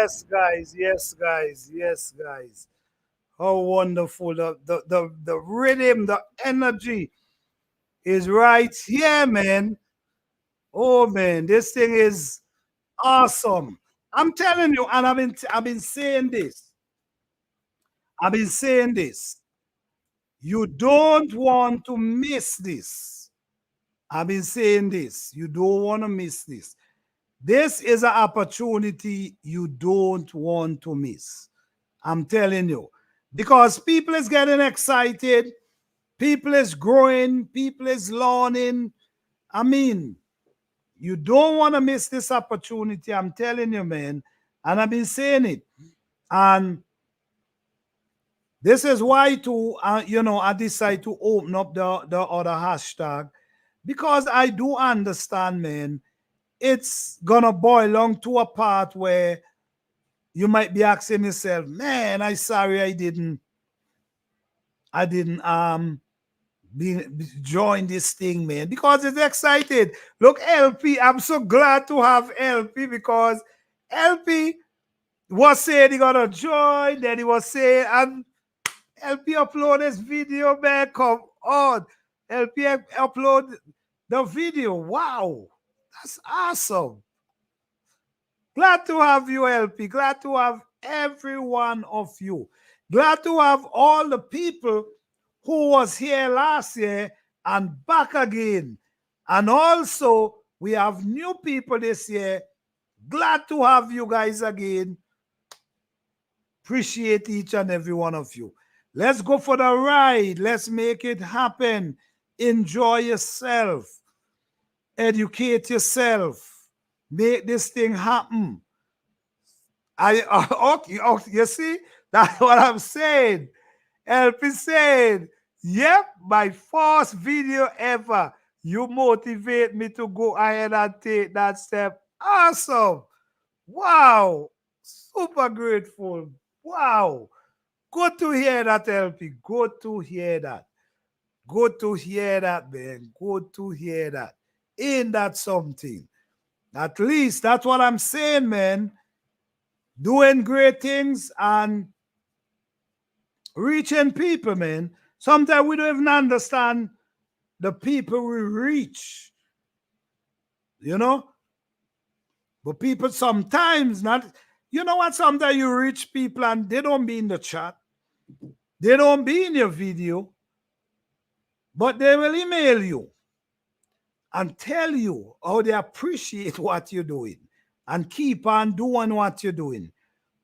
A: Yes, guys. Yes, guys. Yes, guys. How wonderful. The rhythm, the energy is right here, man. Oh man, this thing is awesome. I'm telling you, and I've been saying this. I've been saying this. You don't want to miss this. I've been saying this. You don't want to miss this. This is an opportunity you don't want to miss. I'm telling you. Because people is getting excited, people is growing, people is learning. I mean, you don't want to miss this opportunity. I'm telling you, man. And I've been saying it. And this is why I decide to open up the other hashtag, because I do understand, man, it's gonna boil down to a part where you might be asking yourself, man, I sorry I didn't join this thing, man, because it's excited. Look, LP, I'm so glad to have LP, because LP was saying he gonna join, then he was saying, and LP upload this video, man. Come on. LP upload the video. Wow. That's awesome. Glad to have you, LP. Glad to have every one of you. Glad to have all the people who was here last year and back again. And also, we have new people this year. Glad to have you guys again. Appreciate each and every one of you. Let's go for the ride. Let's make it happen. Enjoy yourself. Educate yourself. Make this thing happen. Okay, you see? That's what I'm saying. LP said, yep, my first video ever. You motivate me to go ahead and take that step. Awesome. Wow. Super grateful. Wow. Good to hear that, LP. Good to hear that. Good to hear that, man. Good to hear that. Ain't that something? At least that's what I'm saying, man. Doing great things and reaching people, man. Sometimes we don't even understand the people we reach, you know? But people sometimes not, you know what? Sometimes you reach people and they don't be in the chat. They don't be in your video, but they will email you and tell you how they appreciate what you're doing and keep on doing what you're doing.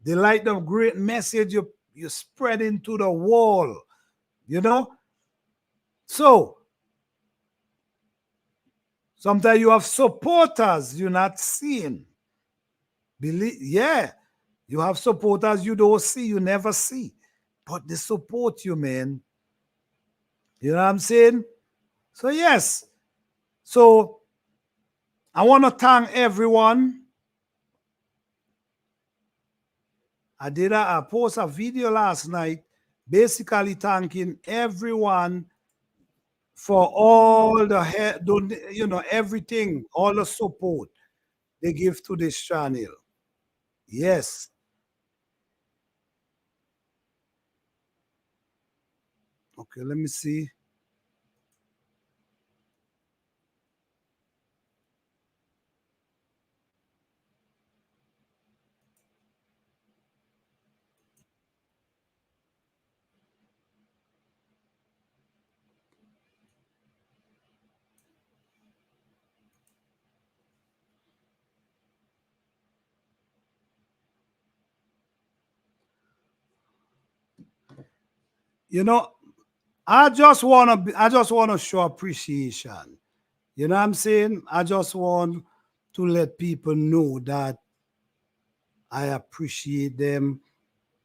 A: They like the great message you spread into the wall, you know? So, sometimes you have supporters you're not seeing. Yeah, you have supporters you don't see, you never see. But they support you, man. You know what I'm saying? So, yes. So, I want to thank everyone. I posted a video last night basically thanking everyone for all the everything, all the support they give to this channel. Yes. Okay, let me see. You know, I just wanna show appreciation. You know what I'm saying? I just want to let people know that I appreciate them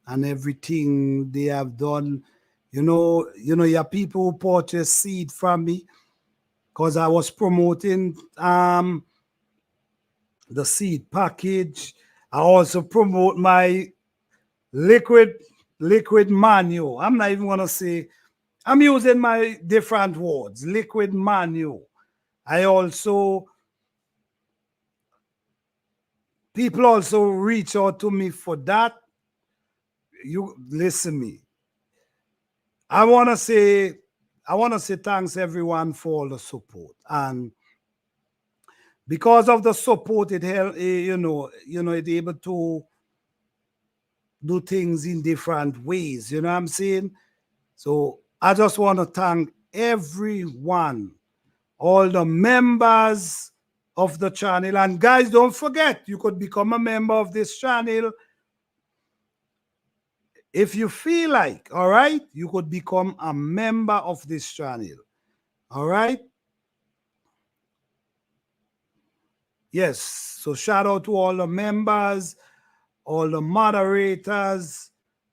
A: and everything they have done. Your people who purchase seed from me because I was promoting the seed package. I also promote my liquid manual. I'm not even gonna say, I'm using my different words. Liquid manual. I also People also reach out to me for that. You listen me. I want to say thanks everyone for all the support, and because of the support, it helped. It able to do things in different ways. You know what I'm saying? So I just want to thank everyone, all the members of the channel, and guys, don't forget you could become a member of this channel if you feel like. All right, you could become a member of this channel. All right. Yes. So shout out to all the members, all the moderators,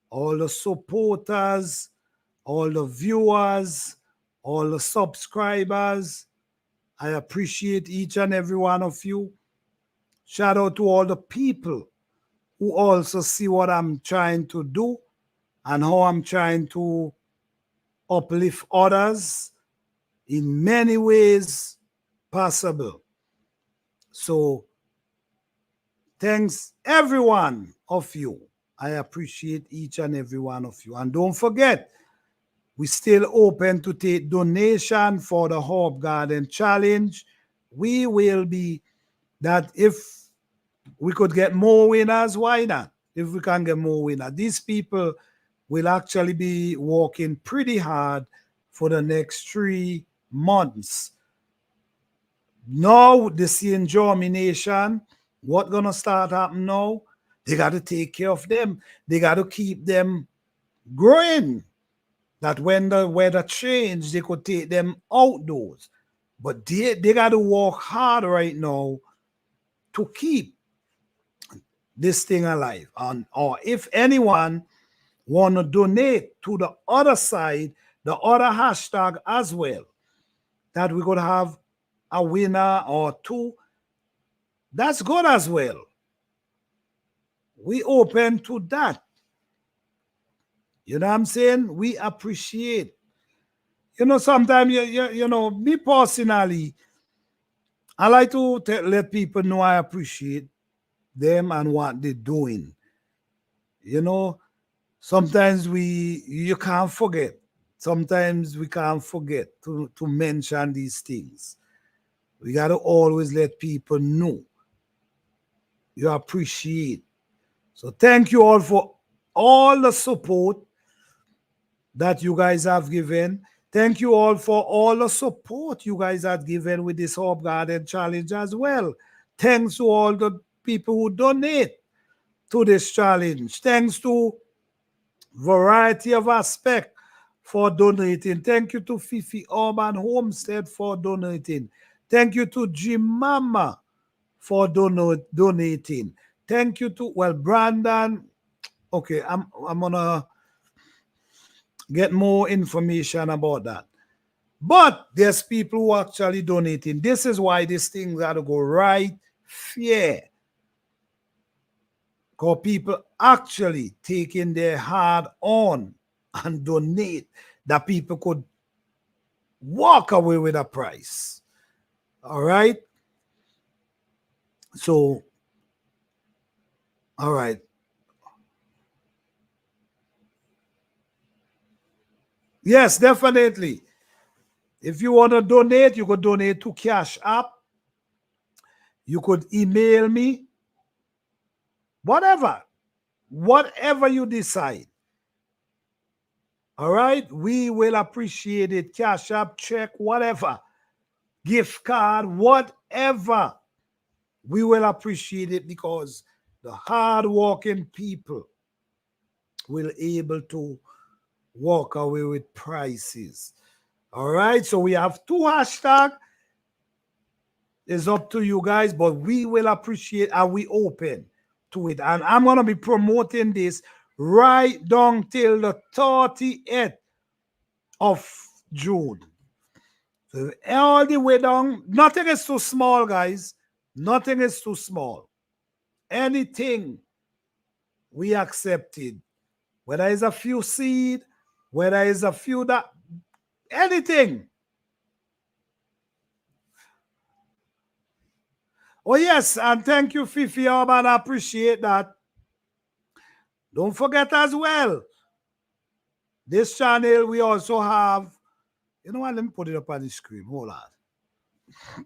A: all the supporters, all the viewers, all the subscribers. I appreciate each and every one of you. Shout out to all the people who also see what I'm trying to do and how I'm trying to uplift others in many ways possible. So thanks every one of you. I appreciate each and every one of you. And don't forget, we're still open to take donation for the Herb Garden Challenge. We will be that if we could get more winners, why not? If we can get more winners. These people will actually be working pretty hard for the next 3 months. Now, the seeing germination, what gonna start happening now? They got to take care of them. They got to keep them growing. That when the weather change, they could take them outdoors. But they got to work hard right now to keep this thing alive. Or if anyone want to donate to the other side, the other hashtag as well, that we could have a winner or 2, that's good as well. We open to that. You know what I'm saying? We appreciate. Sometimes, me personally, I like to let people know I appreciate them and what they're doing. Sometimes you can't forget. Sometimes we can't forget to mention these things. We got to always let people know you appreciate. So thank you all for all the support that you guys have given. Thank you all for all the support you guys have given with this Herb Garden Challenge as well. Thanks to all the people who donate to this challenge. Thanks to variety of aspect for donating. Thank you to Fifi Urban Homestead for donating. Thank you to Jim Mama for donating. Thank you to, Brandon. Okay, I'm gonna get more information about that. But there's people who are actually donating. This is why this thing got to go right fair. Because people actually taking their hard on and donate, that people could walk away with a price. All right? So, all right. Yes, definitely. If you want to donate, you could donate to Cash App. You could email me. Whatever you decide. All right? We will appreciate it. Cash App, check, whatever. Gift card, whatever. We will appreciate it because the hard-working people will able to walk away with prices. All right? So we have 2 hashtags. It's up to you guys, but we will appreciate and we open to it. And I'm going to be promoting this right down till the 30th of June. So all the way down. Nothing is too small, guys. Nothing is too small. Anything we accepted, whether it's a few seed, whether it's a few that, anything. Oh, yes, and thank you, Fifi Urban. I appreciate that. Don't forget as well, this channel, we also have, you know what, let me put it up on the screen. Hold on.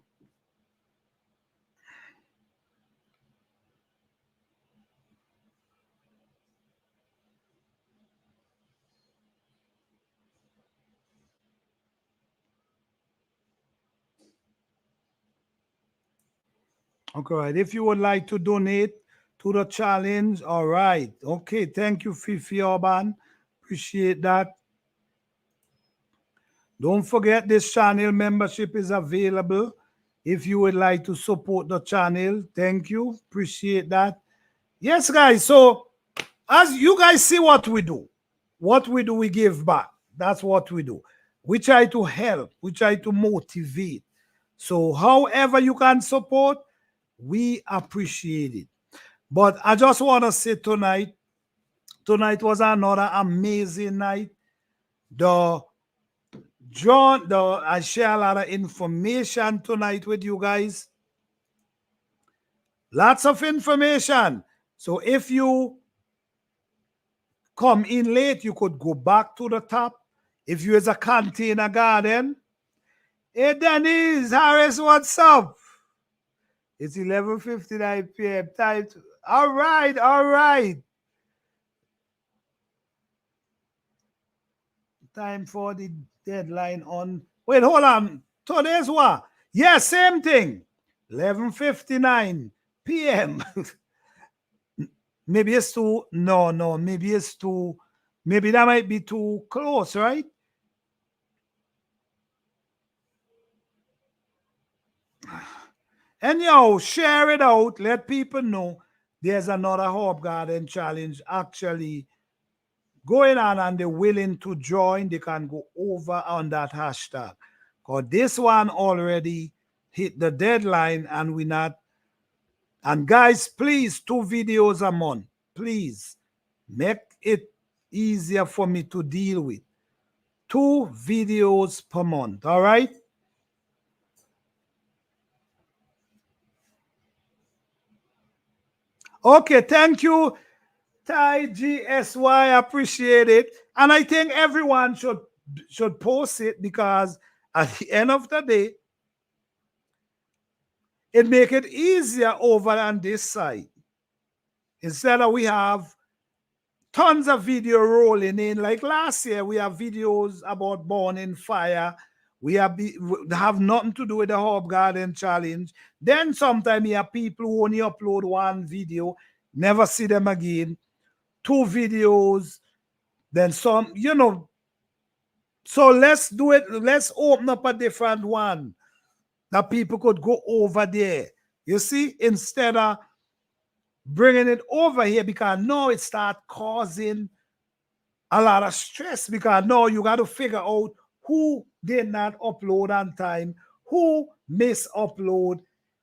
A: Okay, right. If you would like to donate to the challenge, all right. Okay, thank you, Fifi Urban. Appreciate that. Don't forget this channel membership is available if you would like to support the channel. Thank you. Appreciate that. Yes, guys. So as you guys see what we do, we give back. That's what we do. We try to help. We try to motivate. So however you can support, we appreciate it. But I just want to say tonight was another amazing night. The I share a lot of information tonight with you guys. Lots of information. So if you come in late, you could go back to the top. If you is a container garden, hey Denise Harris, what's up? It's 11:59 p.m. time. All right, all right. Time for the deadline on. Wait, hold on. Today's what? Yeah, same thing. 11:59 p.m. Maybe it's too. No. Maybe it's too. Maybe that might be too close, right? Anyhow, share it out. Let people know there's another Herb Garden challenge actually going on, and they're willing to join. They can go over on that hashtag. Because this one already hit the deadline and we're not. And guys, please, 2 videos a month. Please make it easier for me to deal with. 2 videos per month. All right? Okay, thank you, Ty GSY. Appreciate it. And I think everyone should post it, because at the end of the day, it make it easier over on this side. Instead of we have tons of video rolling in, like last year, we have videos about burning fire. We have nothing to do with the Herb Garden challenge. Then sometimes you have people who only upload 1 video, never see them again. 2 videos, then some, you know. So let's do it. Let's open up a different one that people could go over there. You see, instead of bringing it over here, because now it start causing a lot of stress, because now you got to figure out who did not upload on time, who upload.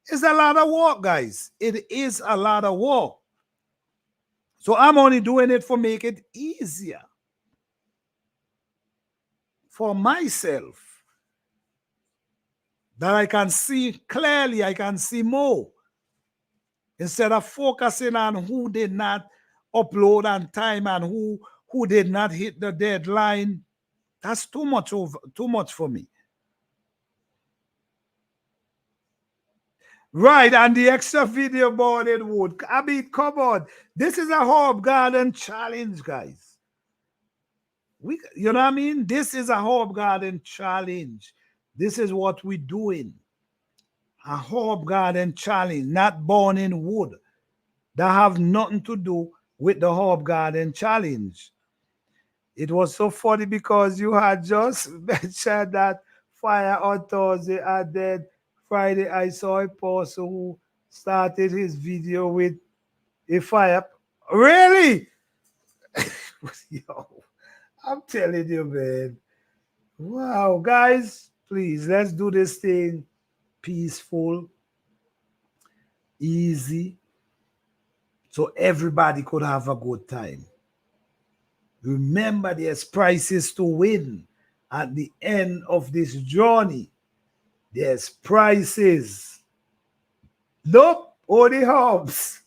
A: It's a lot of work, guys. It is a lot of work. So I'm only doing it for make it easier for myself, that I can see clearly, I can see more, instead of focusing on who did not upload on time and who did not hit the deadline. That's too much for me. Right, and the extra video boarded wood. I mean, come on. This is a Herb Garden challenge, guys. You know what I mean? This is a Herb Garden challenge. This is what we're doing. A Herb Garden challenge, not burning wood. That have nothing to do with the Herb Garden challenge. It was so funny because you had just mentioned that fire on Thursday, and then Friday I saw a person who started his video with a fire. Really? Yo, I'm telling you, man. Wow, guys, please, let's do this thing peaceful, easy, so everybody could have a good time. Remember, there's prizes to win at the end of this journey. There's prizes. Nope, only Hobbs.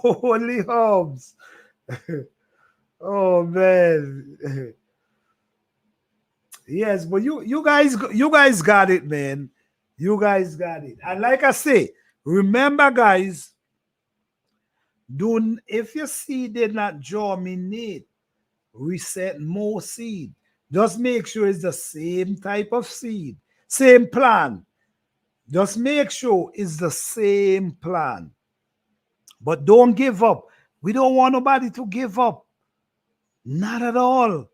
A: Only Hobbs. Oh man. Yes, but you guys got it, man. You guys got it. And like I say, remember, guys, if your seed did not germinate, reset more seed. Just make sure it's the same type of seed, same plan. Just make sure it's the same plan. But don't give up. We don't want nobody to give up. Not at all.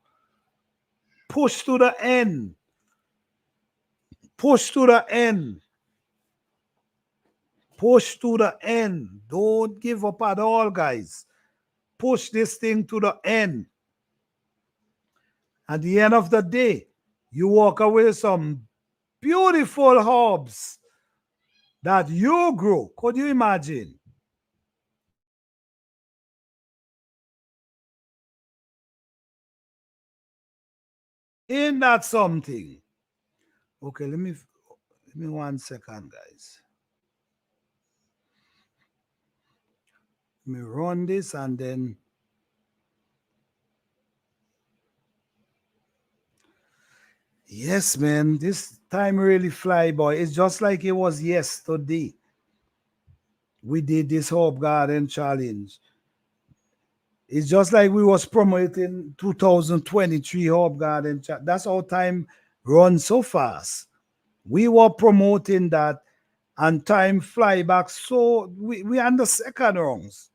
A: Push to the end. Push to the end. Push to the end. Don't give up at all, guys. Push this thing to the end. At the end of the day, you walk away with some beautiful herbs that you grow. Could you imagine? Ain't that something? Okay, let me 1 second, guys. Let me run this and then. Yes, man, this time really fly, boy. It's just like it was yesterday. We did this Hope Garden Challenge. It's just like we was promoting 2023 Hope Garden. That's how time runs so fast. We were promoting that and time fly back. So we are in the second rounds.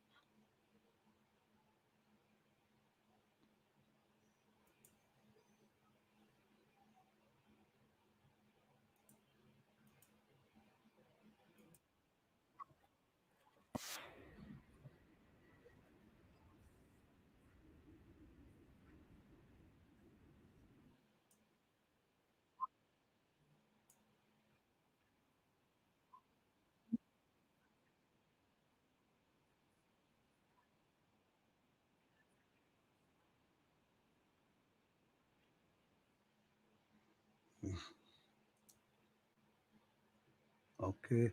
A: Okay.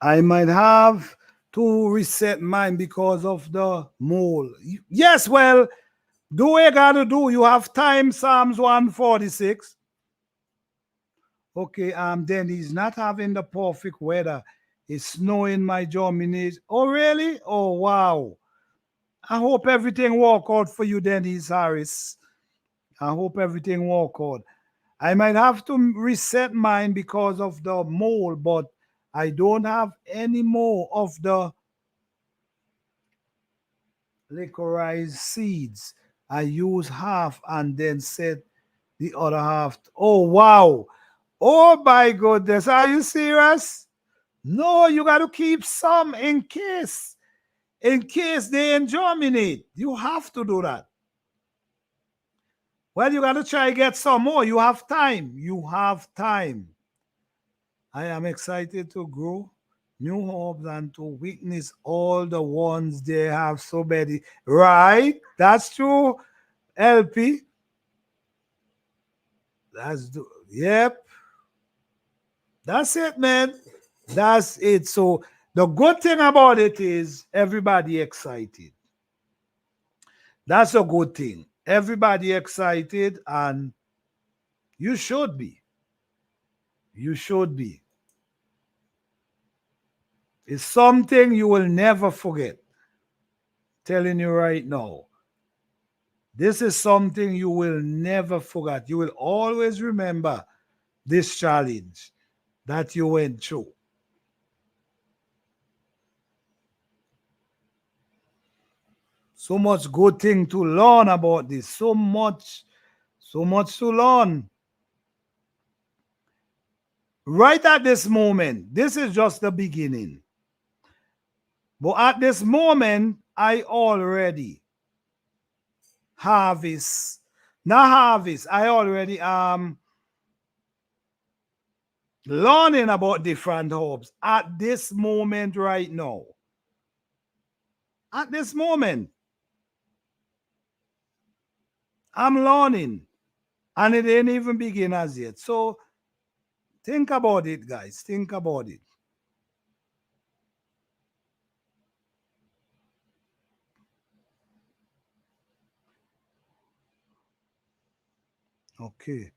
A: I might have to reset mine because of the mole. Yes, well, do what you gotta do. You have time, Psalms 146. Okay, then he's not having the perfect weather. It's snowing my germination. Oh, really? Oh, wow. I hope everything work out for you, Dennis Harris. I hope everything work out. I might have to reset mine because of the mole, but I don't have any more of the licorice seeds. I use half and then set the other half. Oh, wow. Oh, my goodness. Are you serious? No, you got to keep some in case. In case they germinate. You have to do that. Well, you got to try get some more. You have time. You have time. I am excited to grow new herbs and to witness all the ones they have so many. Right? That's true, LP. Yep. That's it, man. That's it. So the good thing about it is everybody excited. That's a good thing. Everybody excited, and you should be. You should be. It's something you will never forget. Telling you right now. This is something you will never forget. You will always remember this challenge that you went through. So much good thing to learn about this. So much to learn. Right at this moment, this is just the beginning. But at this moment, I already harvest. Not harvest. I already learning about different herbs at this moment right now. At this moment, I'm learning. And it ain't even begin as yet. So Think about it, guys. Think about it. Okay.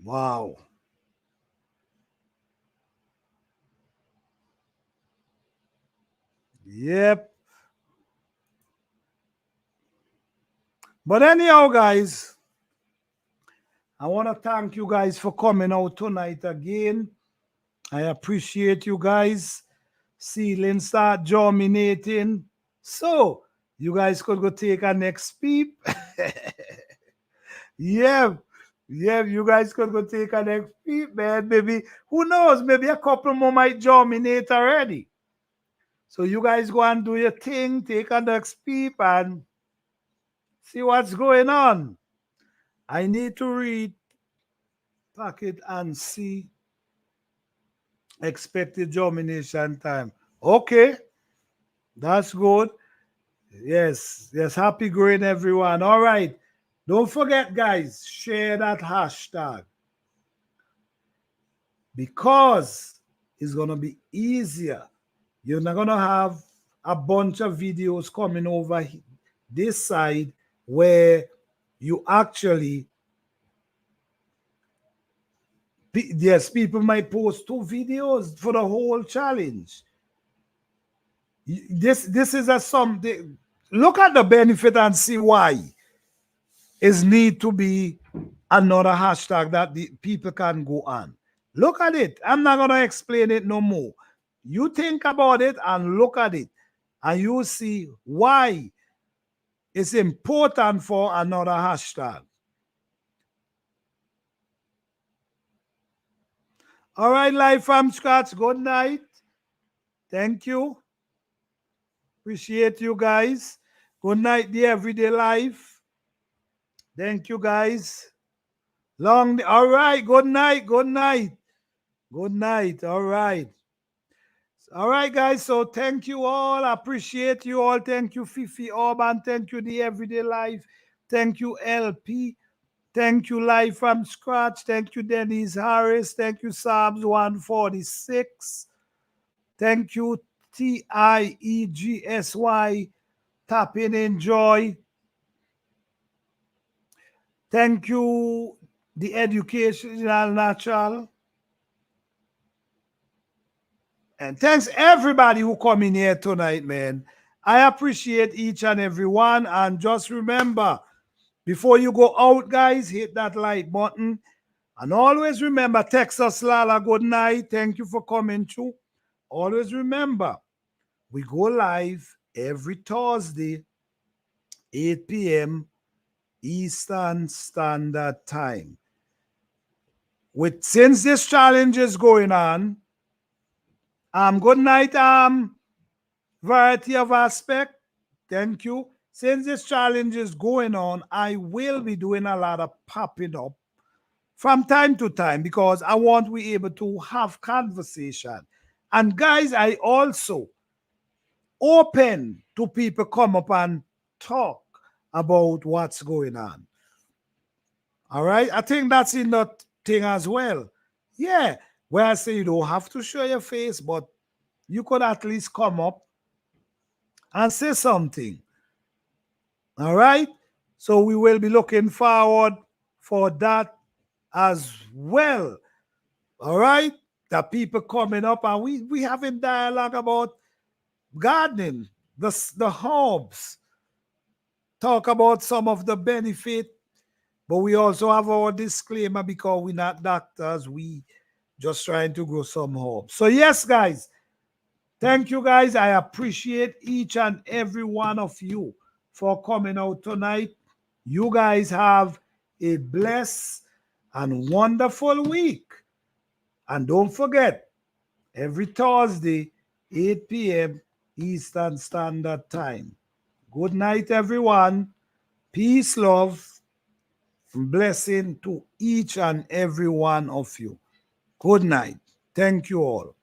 A: Wow. Yep. But anyhow, guys, I want to thank you guys for coming out tonight again. I appreciate you guys. Seedlings start germinating. So you guys could go take a next peep. Yeah. Yeah, you guys could go take a next peep, man. Maybe, who knows? Maybe a couple more might germinate already. So you guys go and do your thing, take a next peep and see what's going on. I need to read packet and see expected germination time. Okay, that's good. Yes, yes, happy growing everyone. All right. Don't forget, guys, share that hashtag because it's gonna be easier. You're not gonna have a bunch of videos coming over this side where you actually, yes, people might post 2 videos for the whole challenge. This is a something. Look at the benefit and see why is need to be another hashtag that the people can go on. Look at it. I'm not gonna explain it no more. You think about it and look at it, and you see why it's important for another hashtag. All right, live from scratch. Good night. Thank you. Appreciate you guys. Good night, the everyday life. Thank you guys. All right. Good night. Good night. Good night. All right. All right, guys. So thank you all. Appreciate you all. Thank you, Fifi Orban. Thank you, the everyday life. Thank you, LP. Thank you, Live from Scratch. Thank you, Denise Harris. Thank you, Psalms 146. Thank you, TIEGSY. Tap in, enjoy. Thank you, the Educational Natural. And thanks everybody who come in here tonight, man. I appreciate each and every one. And just remember, before you go out, guys, hit that like button. And always remember, Texas Lala, good night. Thank you for coming through. Always remember, we go live every Thursday, 8 p.m. Eastern Standard Time. Since this challenge is going on, good night, Variety of Aspect. Thank you. Since this challenge is going on, I will be doing a lot of popping up from time to time because I want to be able to have conversation. And guys, I also open to people come up and talk about what's going on. All right. I think that's in that thing as well. Yeah. Where I say you don't have to show your face, but you could at least come up and say something. All right. So we will be looking forward for that as well. All right. The people coming up and we having dialogue about gardening, the herbs, talk about some of the benefit, but we also have our disclaimer because we're not doctors. We just trying to grow some herbs. So yes, guys, thank you guys. I appreciate each and every one of you for coming out tonight. You guys have a blessed and wonderful week. And don't forget, every Thursday, 8 p.m. Eastern Standard Time. Good night, everyone. Peace, love, and blessing to each and every one of you. Good night. Thank you all.